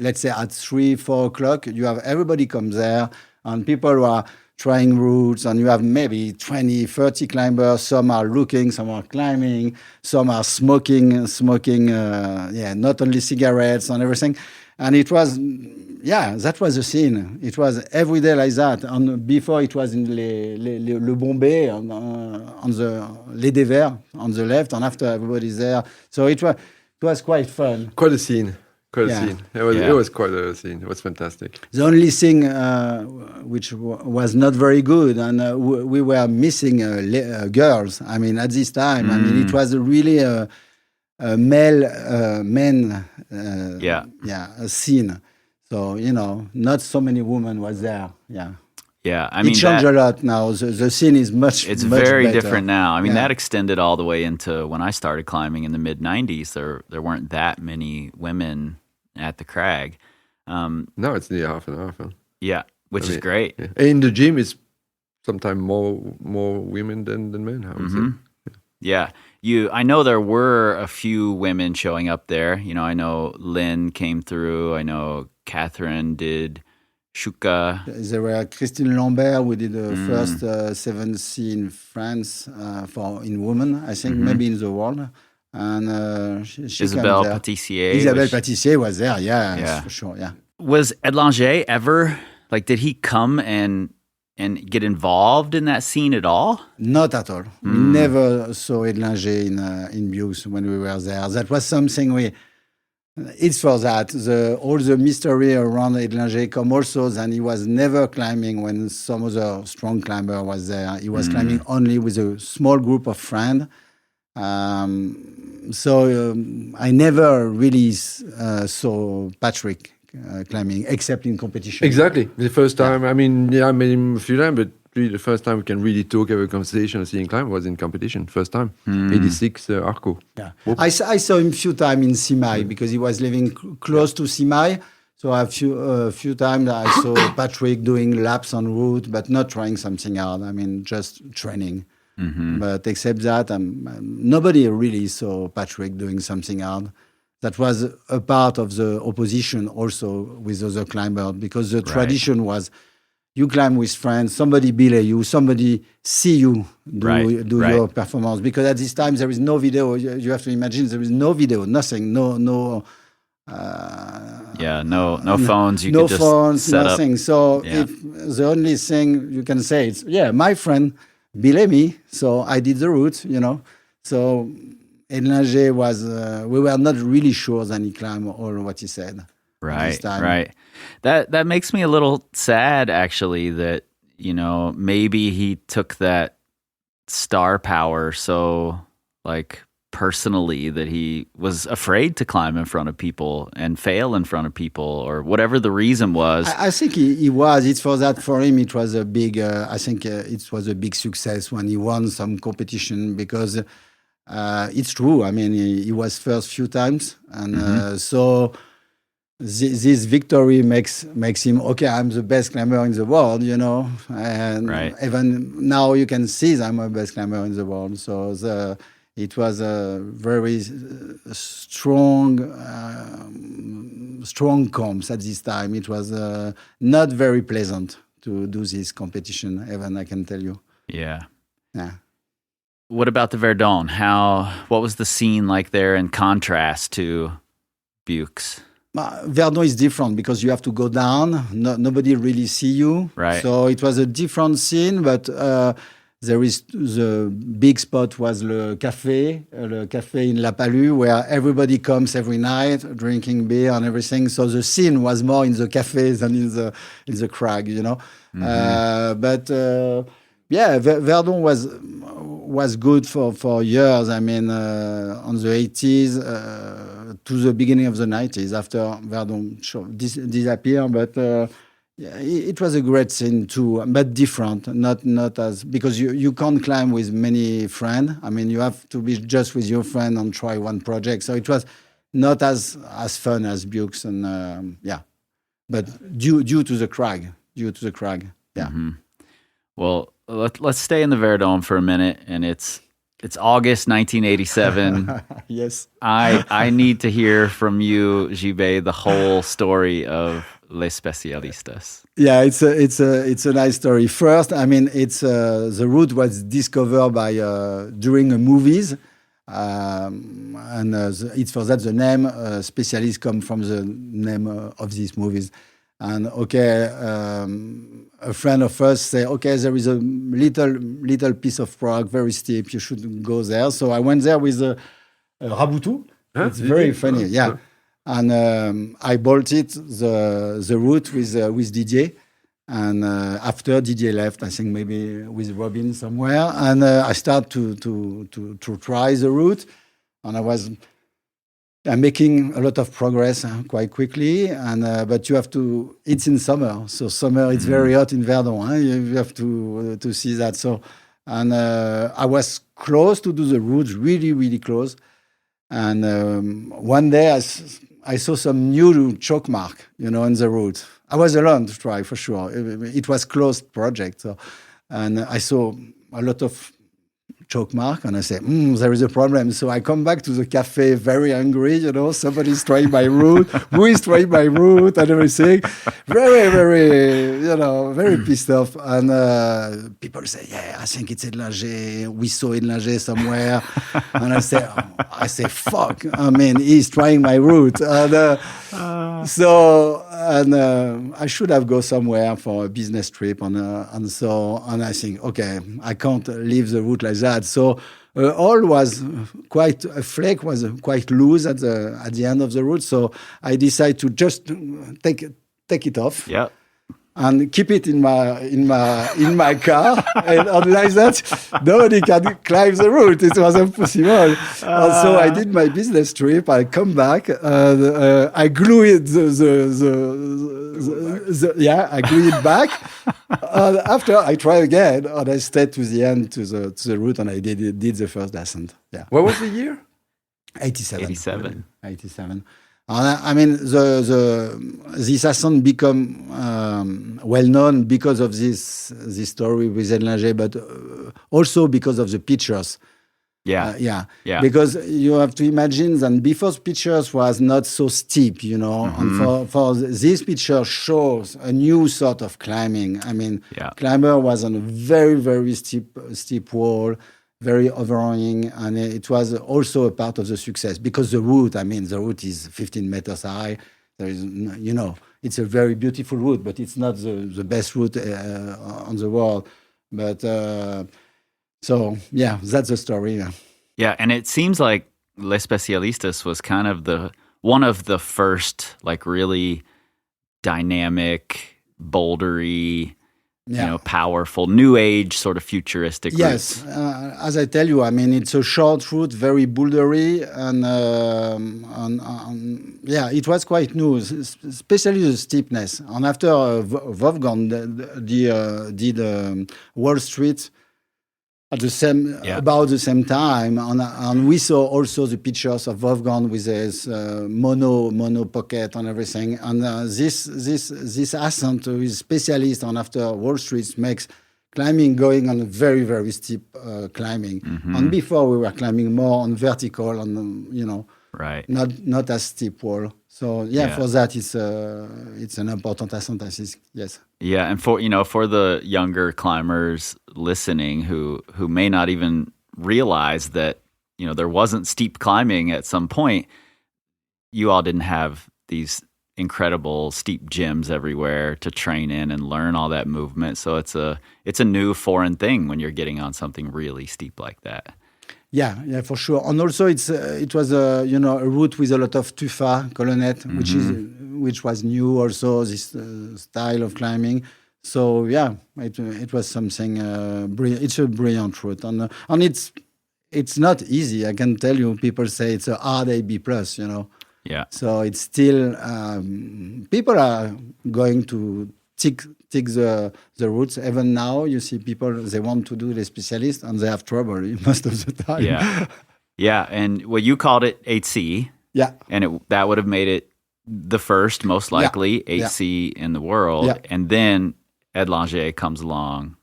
let's say at 3, 4 o'clock, you have everybody comes there and people who are trying routes, and you have maybe 20, 30 climbers. Some are looking, some are climbing, some are smoking, not only cigarettes and everything. And it was, that was the scene. It was every day like that. And before it was in Le Bombay, on the Les Devers on the left, and after everybody's there. So it was quite fun. Quite a scene. Quite Yeah. a scene. It was quite a scene. It was fantastic. The only thing which was not very good, and we were missing girls. I mean, at this time, I mean, it was really a men a scene. So not so many women was there. Yeah. Yeah, I mean, it changed a lot now. The scene is much. It's much very better. different now. I mean, that extended all the way into when I started climbing in the mid '90s. There weren't that many women at the crag. Now it's nearly half and half. Huh? Yeah, which is great. Yeah. In the gym, it's sometimes more women than men. I would say. Yeah, I know there were a few women showing up there. I know Lynn came through. I know Catherine did. Shuka. There were Christine Lambert, who did the first 7C in France in women, I think, maybe in the world. And she Isabelle Patissier. Isabelle Patissier was there, yeah, for sure, yeah. Was Edlinger ever, did he come and get involved in that scene at all? Not at all. We never saw Edlinger in Buoux when we were there. That was something it's for that. All the mystery around Edlinger come also, and he was never climbing when some other strong climber was there. He was climbing only with a small group of friends. So I never really saw Patrick climbing, except in competition. Exactly. The first time, I met him a few times, but really the first time we can really talk about conversation and seeing climb was in competition. First time, 86 Arco. Yeah, I saw him a few times in Simai because he was living close to Simai. So a few times I saw Patrick doing laps en route, but not trying something hard. I mean, just training. But except that, nobody really saw Patrick doing something hard. That was a part of the opposition also with other climbers, because the tradition was you climb with friends, somebody belay you, somebody see you do your performance. Because at this time there is no video. You have to imagine there is no video, nothing, no phones. You no could just phones, set nothing. Up. So if the only thing you can say is, my friend belay me, so I did the route, So Edlinger was, we were not really sure that he climbed all what he said. Right. That makes me a little sad, actually, that, maybe he took that star power so, personally, that he was afraid to climb in front of people and fail in front of people, or whatever the reason was. I think he was. It's for that, for him, it was a big, I think it was a big success when he won some competition, because it's true. I mean, he was first few times. And so this victory makes him, okay, I'm the best climber in the world, And even now you can see that I'm the best climber in the world. So it was a very strong comps at this time. It was not very pleasant to do this competition, even, I can tell you. Yeah. What about the Verdon? What was the scene like there in contrast to Buoux? Verdon is different because you have to go down. Nobody really see you. Right. So it was a different scene, but there is the big spot was le café in La Palue, where everybody comes every night drinking beer and everything. So the scene was more in the cafés than in the crag, Verdon was good for years. I mean, on the 80s to the beginning of the 90s, after Verdon disappeared. But it was a great scene too, but different. Not as, because you can't climb with many friends. I mean, you have to be just with your friend and try one project. So it was not as fun as Buoux and but due to the crag. Yeah. Mm-hmm. Well, let's stay in the Verdon for a minute, and it's August 1987. Yes. I need to hear from you, Jibé, the whole story of Les Specialistas. Yeah, it's a nice story. First, I mean, it's the route was discovered by during movies, and it's for that the name Specialist come from the name of these movies. And a friend of us say, there is a little piece of rock, very steep. You should go there. So I went there with Raboutou. It's very funny, yeah. And I bolted the route with Didier. And after Didier left, I think maybe with Robin somewhere, and I started to try the route, and I'm making a lot of progress quite quickly. And but you have to. It's in summer, so summer it's very hot in Verdon. You have to see that. So, and I was close to do the route, really, really close. And one day I saw some new chalk mark, in the route. I was alone to try, for sure. It was closed project. So, and I saw a lot of chalk mark, and I said, there is a problem. So I come back to the cafe very angry, somebody's trying my route, who is trying my route and everything. Very, very, very pissed off. And people say, yeah, I think it's Edlinger. We saw Edlinger somewhere. And I say, fuck. I mean, he's trying my route. And I should have go somewhere for a business trip, and I think, okay, I can't leave the route like that. So all was quite a flake was quite loose at the end of the route. So I decided to just take it off. Yeah. And keep it in my car, and like that, nobody can climb the route. It was impossible. And so I did my business trip. I come back, and I glue it. I glue it back. After I try again, and I stayed to the end to the route, and I did the first ascent. Yeah. What was the year? 87. I mean, this ascent become well known because of this story with Edlinger, but also because of the pictures. Yeah. Because you have to imagine that before pictures was not so steep, and for this picture shows a new sort of climbing. I mean, climber was on a very, very steep wall, very overhanging, and it was also a part of the success because the route is 15 meters high. There is, it's a very beautiful route, but it's not the best route on the world. But that's the story. Yeah, and it seems like Les Specialistas was kind of one of the first, like, really dynamic, bouldery, powerful, new age, sort of futuristic routes. Yes, as I tell you, I mean, it's a short route, very bouldery, and it was quite new, especially the steepness. And after Wolfgang did Wall Street at about the same time, and we saw also the pictures of Wolfgang with his mono pocket and everything. And this ascent with specialist on after Wall Street makes climbing going on a very, very steep climbing. And before we were climbing more on vertical and right, not as steep wall. So for that it's an important ascent, I think. Yes. Yeah, and for the younger climbers listening who may not even realize that there wasn't steep climbing at some point, you all didn't have these incredible steep gyms everywhere to train in and learn all that movement. So it's a new foreign thing when you're getting on something really steep like that. Yeah, for sure. And also it was a route with a lot of tufa colonnette, which was new also, this style of climbing. So it was something brilliant. It's a brilliant route, and it's not easy. I can tell you. People say it's a hard AB+. Yeah. So it's still people are going to tick the routes. Even now, you see people, they want to do the specialist and they have trouble most of the time. Yeah. And you called it 8C. Yeah. And that would have made it the first, most likely, 8C in the world. Yeah. And then Edlinger comes along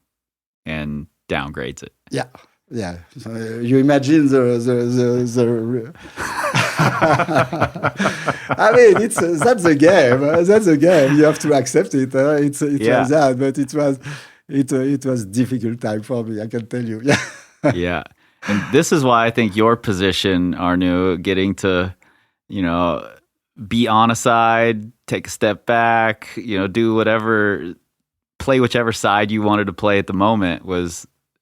and downgrades it. Yeah. So you imagine the I mean, that's the game. That's the game. You have to accept it. It's like that. But it was difficult time for me, I can tell you. Yeah. And this is why I think your position, Arnould, getting to, be on a side, take a step back, play whichever side you wanted to play at the moment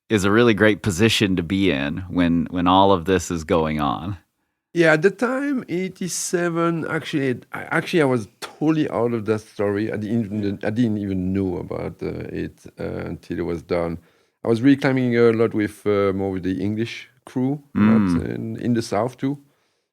is a really great position to be in when all of this is going on. Yeah, at the time, 87. I was totally out of that story. I didn't even know about it until it was done. I was really climbing a lot with more with the English crew, a lot in the south too.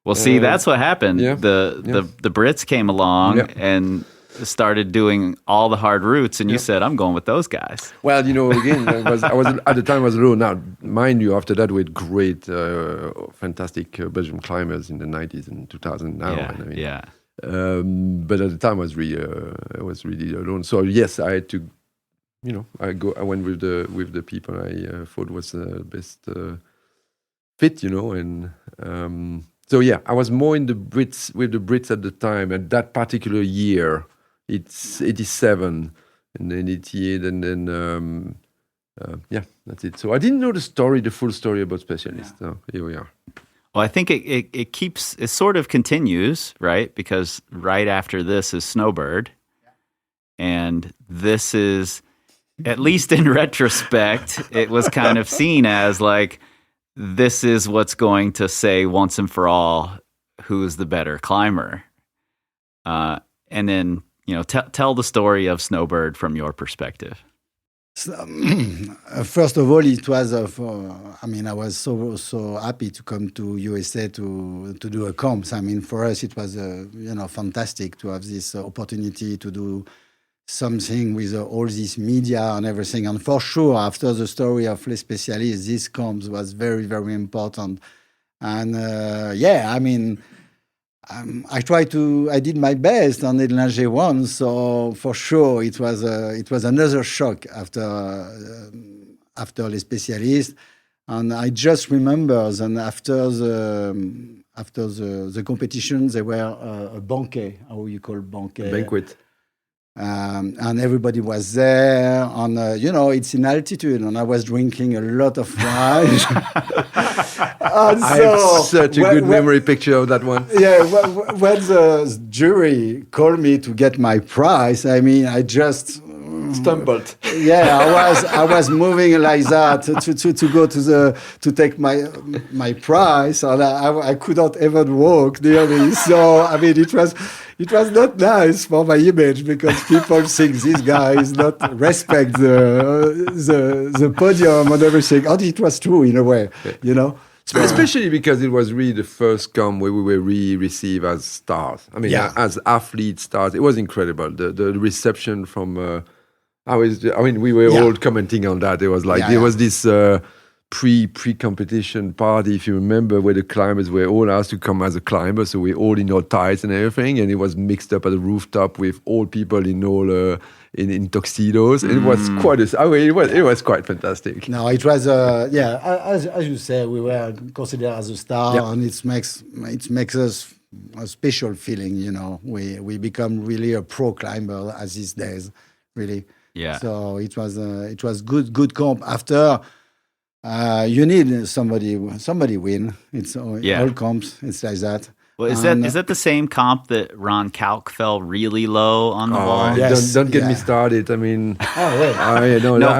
Well, see, that's what happened. Yeah, The Brits came along and started doing all the hard routes, and you said, "I'm going with those guys." Well, again, I was at the time I was alone. Now, mind you, after that we had great, fantastic Belgian climbers in the 90s and 2000 now. Yeah, but at the time I was really alone. So yes, I had to, I went with the people I thought was the best fit, and so yeah, I was more in the Brits with the Brits at the time. At that particular year, it's 87 and then 88, and then that's it. So I didn't know the full story about Specialist. So here we are. Well, I think it sort of continues, right? Because right after this is Snowbird, and this is, at least in retrospect, it was kind of seen as like, this is what's going to say once and for all who's the better climber. And then, tell the story of Snowbird from your perspective. So, first of all, it was I was so happy to come to USA to do a comps. I mean, for us, it was fantastic to have this opportunity to do something with all this media and everything. And for sure, after the story of Les Spécialistes, this comps was very, very important. And I did my best on Edlinger one, so for sure it was another shock after Les Spécialistes. And I just remember that after the competition, there were a banquet. How you call banquet? Banquet. And everybody was there, and it's in altitude, and I was drinking a lot of wine. I have such a good memory picture of that one. Yeah, when the jury called me to get my prize, I mean, I just stumbled. Yeah, I was moving like that to go to take my prize, and I could not even walk nearly. So I mean, it was not nice for my image, because people think this guy is not respect the podium and everything. And it was true in a way, Especially because it was really the first comp where we were received as stars. I mean, as athlete stars. It was incredible. The reception from. We were all commenting on that. It was like there was this pre-competition party, if you remember, where the climbers were all asked to come as a climber, so we're all in our ties and everything, and it was mixed up at the rooftop with all people in all in tuxedos. And it was quite it was quite fantastic. No, it was as you say, we were considered as a star, and it makes us a special feeling. We become really a pro climber as these days, really. Yeah. So it was good comp. After you need somebody win. It's all comps. It's like that. Well, is that the same comp that Ron Kalk fell really low on the wall? Yes, don't get me started. I mean,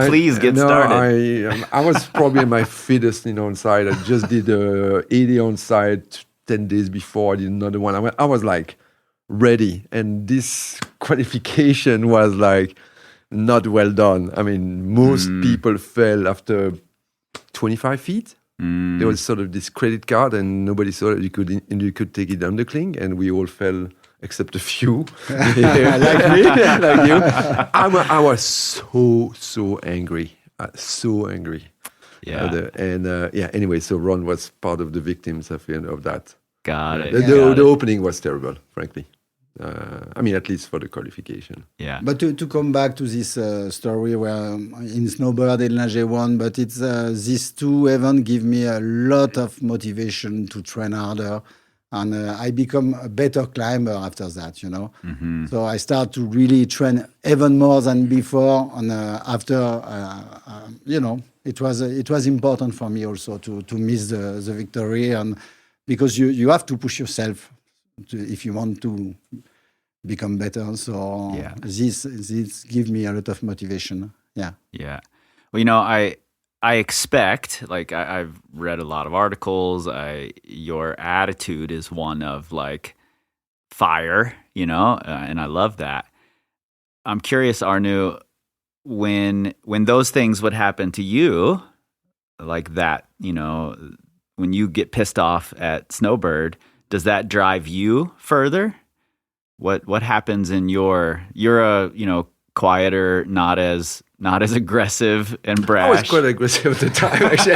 please get started. I was probably my fittest onside. I just did 80 onside 10 days before. I did another one. I was like ready, and this qualification was like not well done. I mean, most people fell after 25 feet. There was sort of this credit card, and nobody saw that you could take it undercling, and we all fell except a few. Like me, like you. I was so angry, so angry. Yeah. Anyway, so Ron was part of the victims of that. Got it. The opening was terrible, frankly. At least for the qualification. Yeah. But to come back to this story where in Snowbird Edlinger won, but it's these two events give me a lot of motivation to train harder, and I become a better climber after that. Mm-hmm. So I start to really train even more than before, and after it was important for me also to miss the victory, and because you have to push yourself if you want to become better. So this gives me a lot of motivation. Yeah. Yeah. Well, I expect, like I've read a lot of articles, your attitude is one of like fire, and I love that. I'm curious, Arnould, when those things would happen to you, like that, when you get pissed off at Snowbird, does that drive you further? What happens in you're a, quieter, not as aggressive and brash. I was quite aggressive at the time, actually.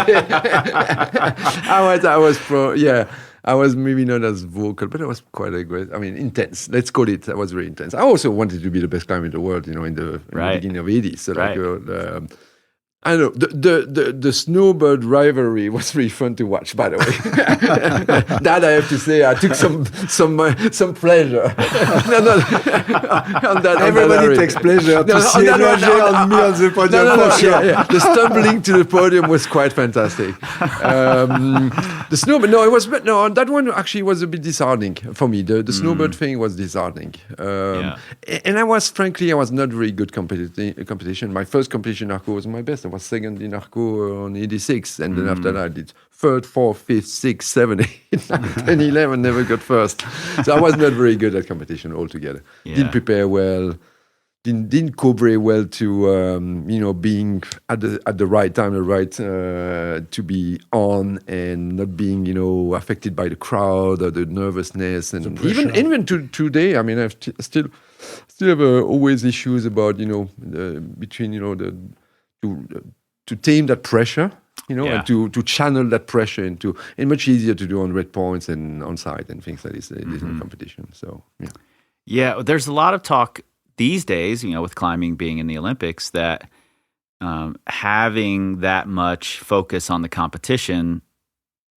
I was maybe not as vocal, but I was quite aggressive. I mean, intense. Let's call it. I was very intense. I also wanted to be the best climber in the world, in the beginning of '80s. So I don't know. The Snowbird rivalry was really fun to watch, by the way. That I have to say, I took some pleasure. On that. Everybody takes pleasure to see Roger and me on the podium. For sure. Yeah. The stumbling to the podium was quite fantastic. The Snowbird, that one actually was a bit disheartening for me. The Snowbird thing was disheartening. And I was not very good competition. My first competition in Arco was my best. I was second in Arco on 86, and then after that I did third, fourth, fifth, sixth, seventh, 8, 9, 10, 11, never got first. So I was not very good at competition altogether. Yeah. Didn't prepare well, didn't cope very well to being at the right time, to be on and not being affected by the crowd or the nervousness, and even to today. I mean, I still have always issues about to tame that pressure, and to channel that pressure into, and much easier to do on red points and onsight and things like this in competition. So yeah, there's a lot of talk these days, with climbing being in the Olympics, that having that much focus on the competition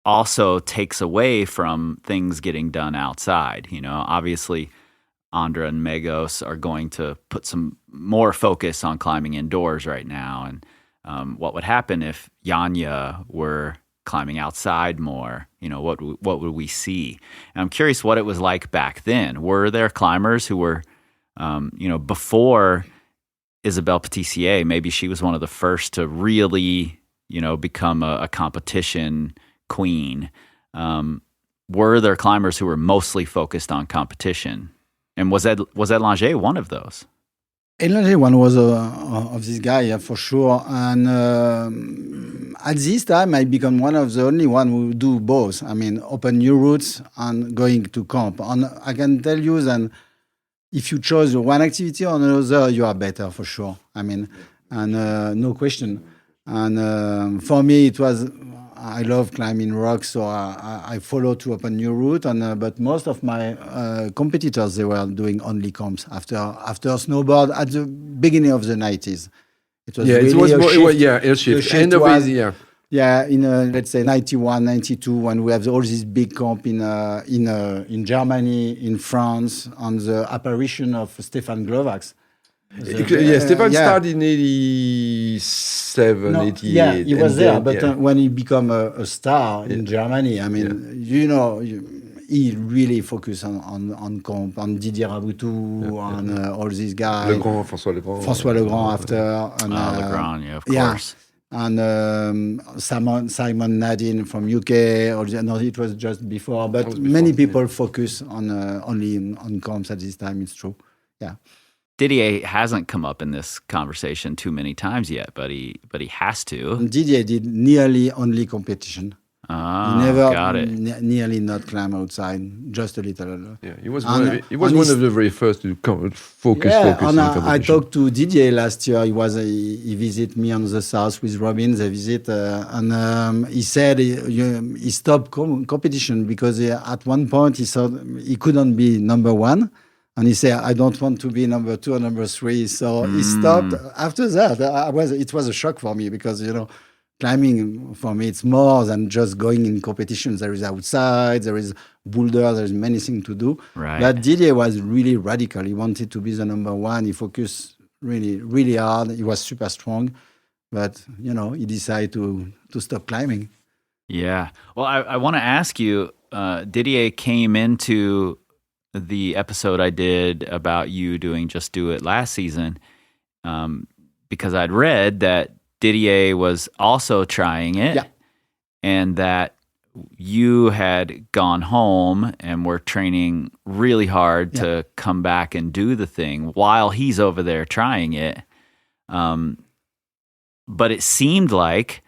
also takes away from things getting done outside. Obviously, Andra and Megos are going to put some more focus on climbing indoors right now. And what would happen if Janja were climbing outside more? What would we see? And I'm curious what it was like back then. Were there climbers who were, before Isabelle Petissier, maybe she was one of the first to really, become a competition queen. Were there climbers who were mostly focused on competition? And was Edlinger one of those? Edlinger one was of this guy, yeah, for sure. And at this time, I become one of the only one who do both. I mean, open new routes and going to camp. And I can tell you that if you chose one activity or another, you are better for sure. I mean, and no question. And for me, it was. I love climbing rocks, so I follow to open new route. But most of my competitors, they were doing only comps after snowboard at the beginning of the 90s. It was a shift. End of the year. Yeah, in let's say 91, 92, when we have all this big camp in Germany, in France, on the apparition of Stefan Glovacs. Stefan started in 87, 88. Yeah, he was there, but when he became a star in Germany, I mean, he really focused on comp, on Didier Raboutou, on all these guys. François Legrand after. And, Legrand, of course. And Simon Nadine from UK. It was just before, but many people focus on only on comps at this time. It's true. Yeah. Didier hasn't come up in this conversation too many times yet, but he has to. And Didier did nearly only competition. He never nearly not climb outside, just a little. Yeah, he was one of the very first to focus on competition. I talked to Didier last year. He visited me on the south with Robin. They visit, and he said he stopped competition because at one point he thought he couldn't be number one. And he said, I don't want to be number 2 or number 3. So he stopped. After that, it was a shock for me because, climbing for me, it's more than just going in competitions. There is outside, there is boulder, there's many things to do. Right. But Didier was really radical. He wanted to be the number 1. He focused really, really hard. He was super strong. But, he decided to stop climbing. Yeah. Well, I want to ask you, Didier came into the episode I did about you doing Just Do It last season, because I'd read that Didier was also trying it, Yeah. and that you had gone home and were training really hard to come back and do the thing while he's over there trying it. But it seemed like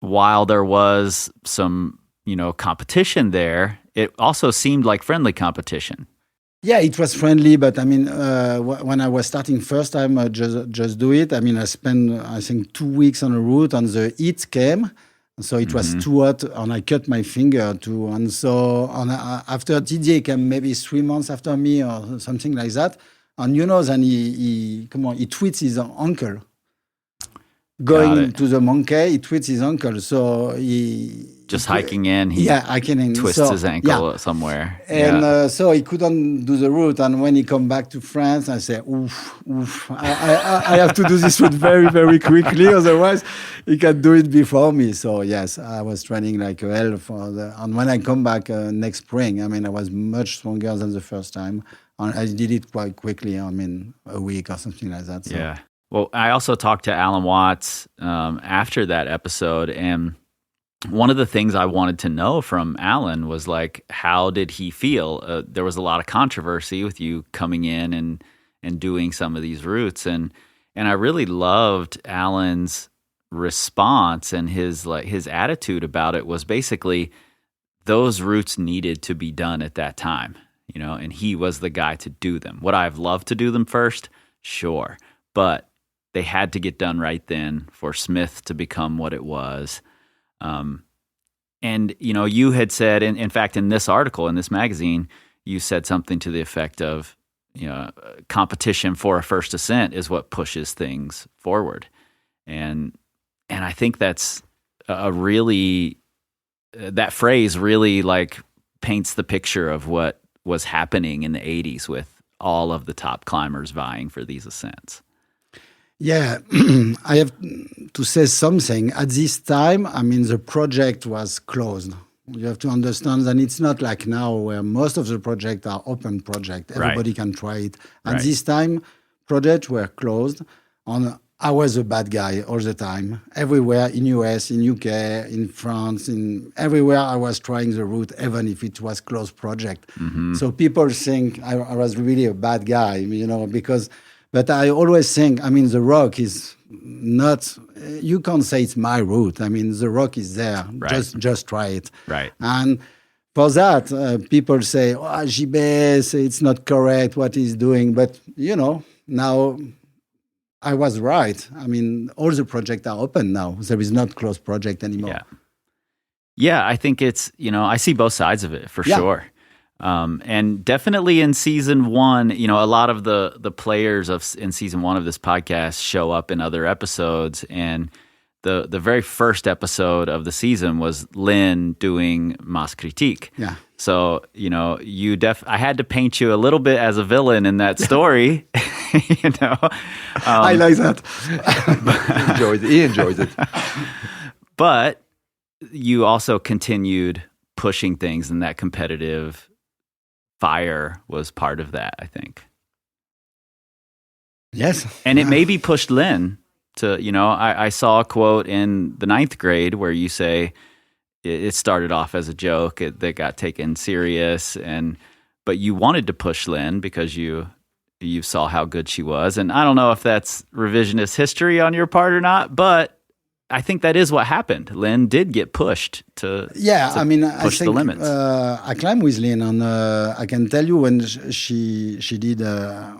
while there was some, competition there, it also seemed like friendly competition. Yeah, it was friendly, but I mean, when I was starting first time, just do it. I mean, I spent, I think, 2 weeks on a route, and the heat came, so it was too hot, and I cut my finger too. And so after Didier came maybe 3 months after me or something like that, and then he tweets his ankle. Going to the monkey, he tweets his ankle, so he... Just hiking in, he twists his ankle somewhere. And so he couldn't do the route. And when he come back to France, I say, oof, I have to do this route very, very quickly. Otherwise, he can do it before me. So yes, I was training like hell and when I come back next spring, I mean, I was much stronger than the first time. And I did it quite quickly. I mean, a week or something like that. So. Yeah. Well, I also talked to Alan Watts after that episode, and one of the things I wanted to know from Alan was like, how did he feel? There was a lot of controversy with you coming in and doing some of these routes, and I really loved Alan's response, and his attitude about it was basically those routes needed to be done at that time, and he was the guy to do them. Would I have loved to do them first? Sure, but they had to get done right then for Smith to become what it was. And, you had said, in fact, in this article, in this magazine, you said something to the effect of, competition for a first ascent is what pushes things forward. And I think that's that phrase really like paints the picture of what was happening in the 80s with all of the top climbers vying for these ascents. Yeah, I have to say something. At this time, I mean, the project was closed. You have to understand that it's not like now where most of the projects are open projects. Everybody can try it. At this time, projects were closed. And I was a bad guy all the time. Everywhere in US, in UK, in France, everywhere I was trying the route, even if it was closed project. Mm-hmm. So people think I was really a bad guy, because... But I always think, I mean, the rock is not, you can't say it's my route. I mean, the rock is there. Right. Just try it. Right. And for that, people say, Jibé, it's not correct what he's doing. But, now I was right. I mean, all the projects are open now. There is not closed project anymore. Yeah, I think it's, I see both sides of it for sure. And definitely in season one, a lot of the players in season one of this podcast show up in other episodes. And the very first episode of the season was Lynn doing Mass Critique. Yeah. So, I had to paint you a little bit as a villain in that story, I like that. He enjoys it. But you also continued pushing things in that competitive fire was part of that, I think. Yes. And it maybe pushed Lynn to, I saw a quote in the 9th grade where you say it started off as a joke that got taken serious, but you wanted to push Lynn because you saw how good she was. And I don't know if that's revisionist history on your part or not, but I think that is what happened. Lynn did get pushed to push the limits. I climbed with Lynn, and I can tell you when she did her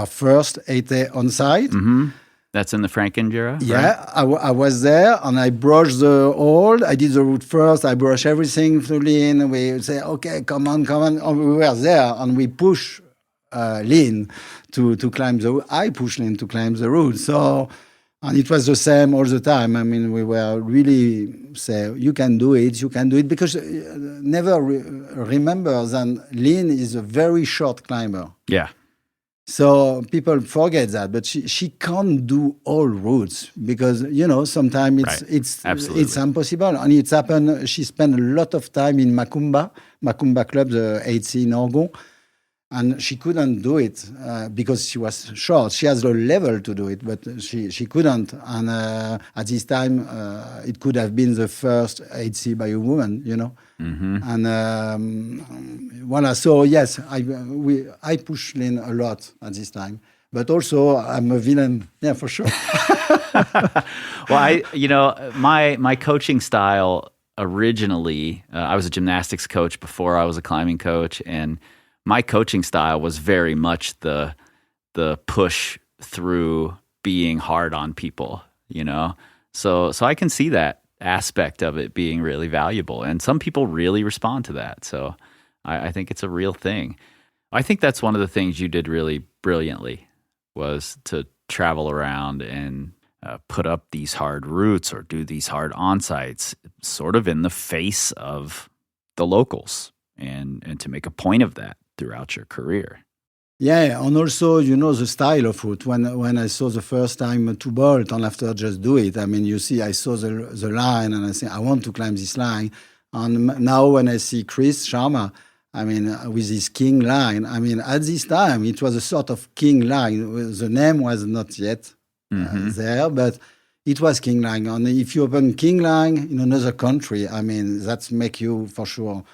first 8A onsight. Mm-hmm. That's in the Franken Jura? Yeah, right? I was there, and I brushed the hold. I did the route first. I brushed everything through Lynn. We say, okay, come on. And we were there, and we push Lynn to climb the route. I pushed Lynn to climb the route. So... And it was the same all the time. I mean, we were really say, you can do it, because never remember that Lynn is a very short climber. Yeah. So people forget that, but she can't do all routes because, sometimes it's impossible. And it's happened, she spent a lot of time in Macumba Club, the 8C in Orgon. and she couldn't do it because she was short. She has the level to do it, but she couldn't. And at this time, it could have been the first 8C by a woman, you know. Mm-hmm. And voilà. So yes, I push Lynn a lot at this time, but also I'm a villain. Yeah, for sure. Well, my coaching style originally, I was a gymnastics coach before I was a climbing coach, and my coaching style was very much the push through being hard on people, you know? So I can see that aspect of it being really valuable. And some people really respond to that. So I think it's a real thing. I think that's one of the things you did really brilliantly, was to travel around and put up these hard routes or do these hard onsights sort of in the face of the locals, and to make a point of that throughout your career. Yeah, and also, you know, the style of route. When I saw the first time to bolt and after just do it, I mean, you see, I saw the line and I say, I want to climb this line. And now when I see Kris Sharma, I mean, with his king line, I mean, at this time, it was a sort of king line. The name was not yet there, but it was king line. And if you open king line in another country, I mean, that's make you, for sure,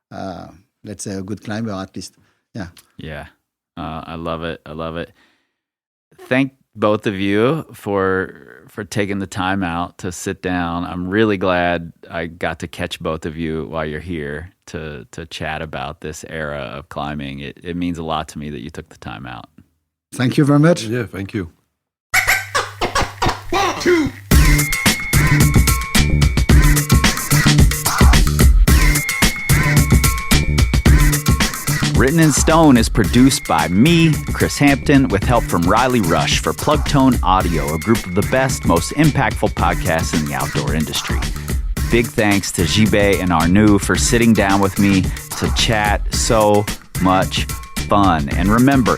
let's say, a good climber at least. Yeah. Yeah. I love it. I love it. Thank both of you for taking the time out to sit down. I'm really glad I got to catch both of you while you're here to chat about this era of climbing. It means a lot to me that you took the time out. Thank you very much. Yeah, thank you. 1, 2. Written in Stone is produced by me, Chris Hampton, with help from Riley Rush for Plugtone Audio, a group of the best, most impactful podcasts in the outdoor industry. Big thanks to Jibé and Arnould for sitting down with me to chat. So much fun. And remember,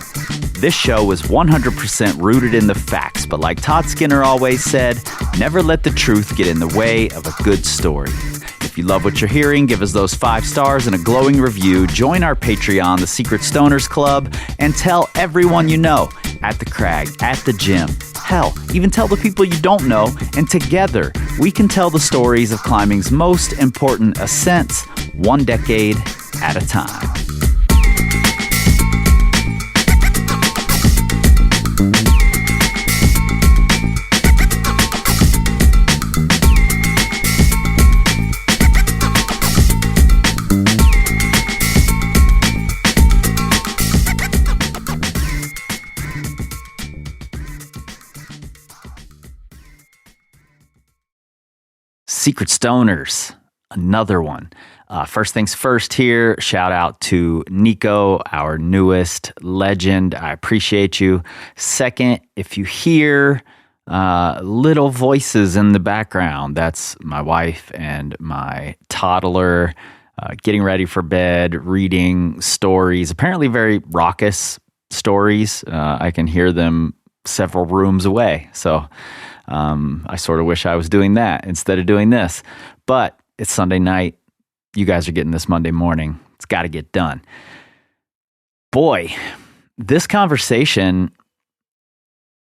this show was 100% rooted in the facts, but like Todd Skinner always said, never let the truth get in the way of a good story. If you love what you're hearing, give us those 5 stars and a glowing review. Join our Patreon, the Secret Stoners Club, and tell everyone you know at the crag, at the gym. Hell, even tell the people you don't know, and together we can tell the stories of climbing's most important ascents, one decade at a time. Secret Stoners, another one. First things first here, shout out to Nico, our newest legend. I appreciate you. Second, if you hear little voices in the background, that's my wife and my toddler getting ready for bed, reading stories, apparently very raucous stories. I can hear them several rooms away. So I sort of wish I was doing that instead of doing this. But it's Sunday night. You guys are getting this Monday morning. It's got to get done. Boy, this conversation,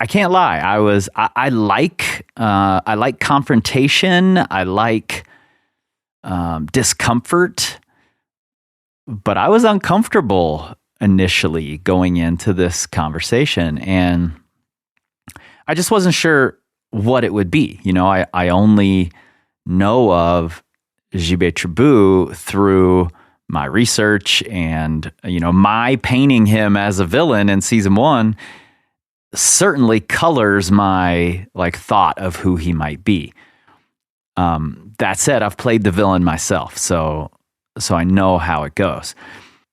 I can't lie. I like confrontation. I like discomfort. But I was uncomfortable initially going into this conversation, and I just wasn't sure what it would be. You know, I only know of Jibé Tribout through my research and, you know, my painting him as a villain in season 1 certainly colors my thought of who he might be. That said, I've played the villain myself, so I know how it goes.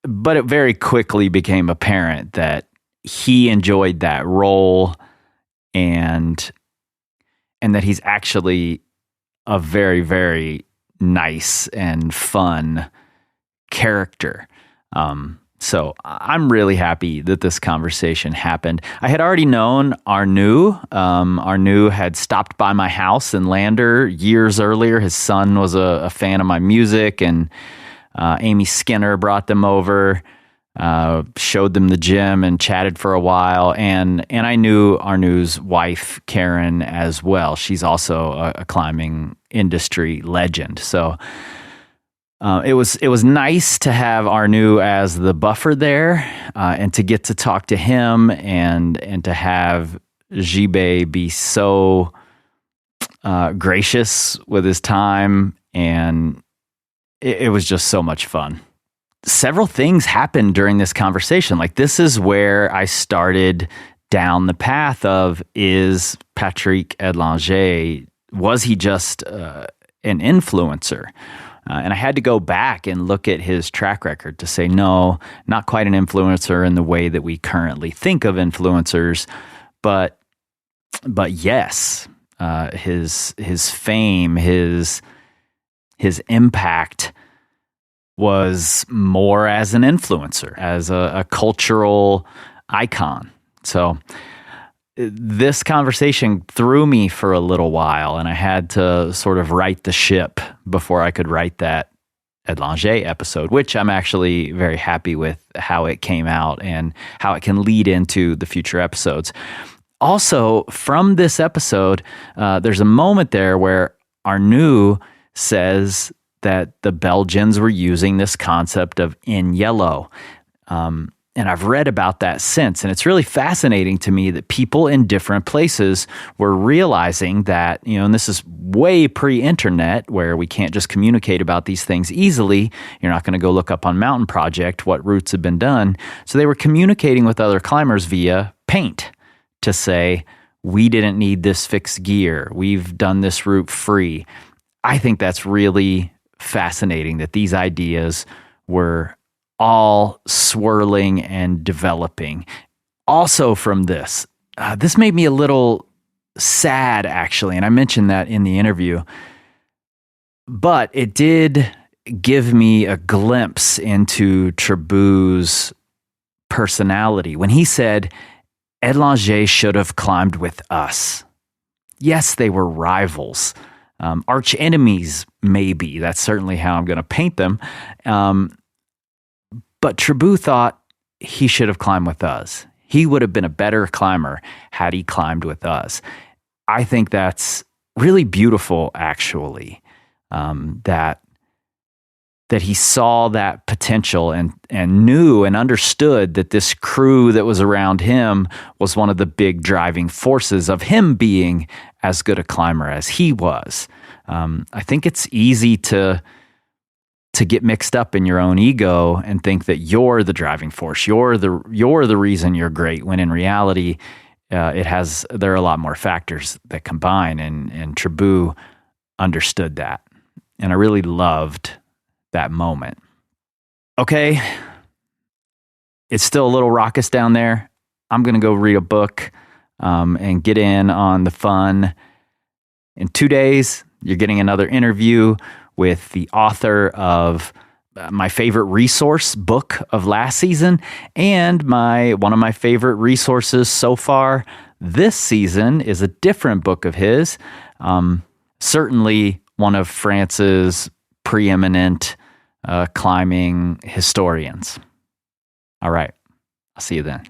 But it very quickly became apparent that he enjoyed that role and that he's actually a very, very nice and fun character. So I'm really happy that this conversation happened. I had already known Arnould. Arnould had stopped by my house in Lander years earlier. His son was a fan of my music, and Amy Skinner brought them over. showed them the gym and chatted for a while. And I knew Arnoud's wife, Karen, as well. She's also a climbing industry legend. So it was nice to have Arnould as the buffer there, and to get to talk to him and to have Jibé be so gracious with his time, and it was just so much fun. Several things happened during this conversation. Like, this is where I started down the path of, is Patrick Edlinger, was he just an influencer? And I had to go back and look at his track record to say, no, not quite an influencer in the way that we currently think of influencers, but yes, his fame, his impact was more as an influencer, as a cultural icon. So this conversation threw me for a little while, and I had to sort of right the ship before I could write that Edlinger episode, which I'm actually very happy with how it came out and how it can lead into the future episodes. Also, from this episode, there's a moment there where Arnould says that the Belgians were using this concept of in yellow. And I've read about that since, and it's really fascinating to me that people in different places were realizing that, and this is way pre-internet where we can't just communicate about these things easily. You're not going to go look up on Mountain Project what routes have been done. So they were communicating with other climbers via paint to say, we didn't need this fixed gear. We've done this route free. I think that's really fascinating that these ideas were all swirling and developing. Also from this made me a little sad, actually, and I mentioned that in the interview, but it did give me a glimpse into Tribout's personality when he said, Edlinger should have climbed with us. Yes, they were rivals, arch enemies, maybe. That's certainly how I'm going to paint them. But Tribout thought he should have climbed with us. He would have been a better climber had he climbed with us. I think that's really beautiful, actually, that he saw that potential and knew and understood that this crew that was around him was one of the big driving forces of him being as good a climber as he was. I think it's easy to get mixed up in your own ego and think that you're the driving force, you're the reason you're great, when in reality, there are a lot more factors that combine, and Tribout understood that. And I really loved that moment. Okay, it's still a little raucous down there. I'm going to go read a book and get in on the fun. In 2 days, you're getting another interview with the author of my favorite resource book of last season and one of my favorite resources so far this season is a different book of his. Certainly one of France's preeminent climbing historians. All right, I'll see you then.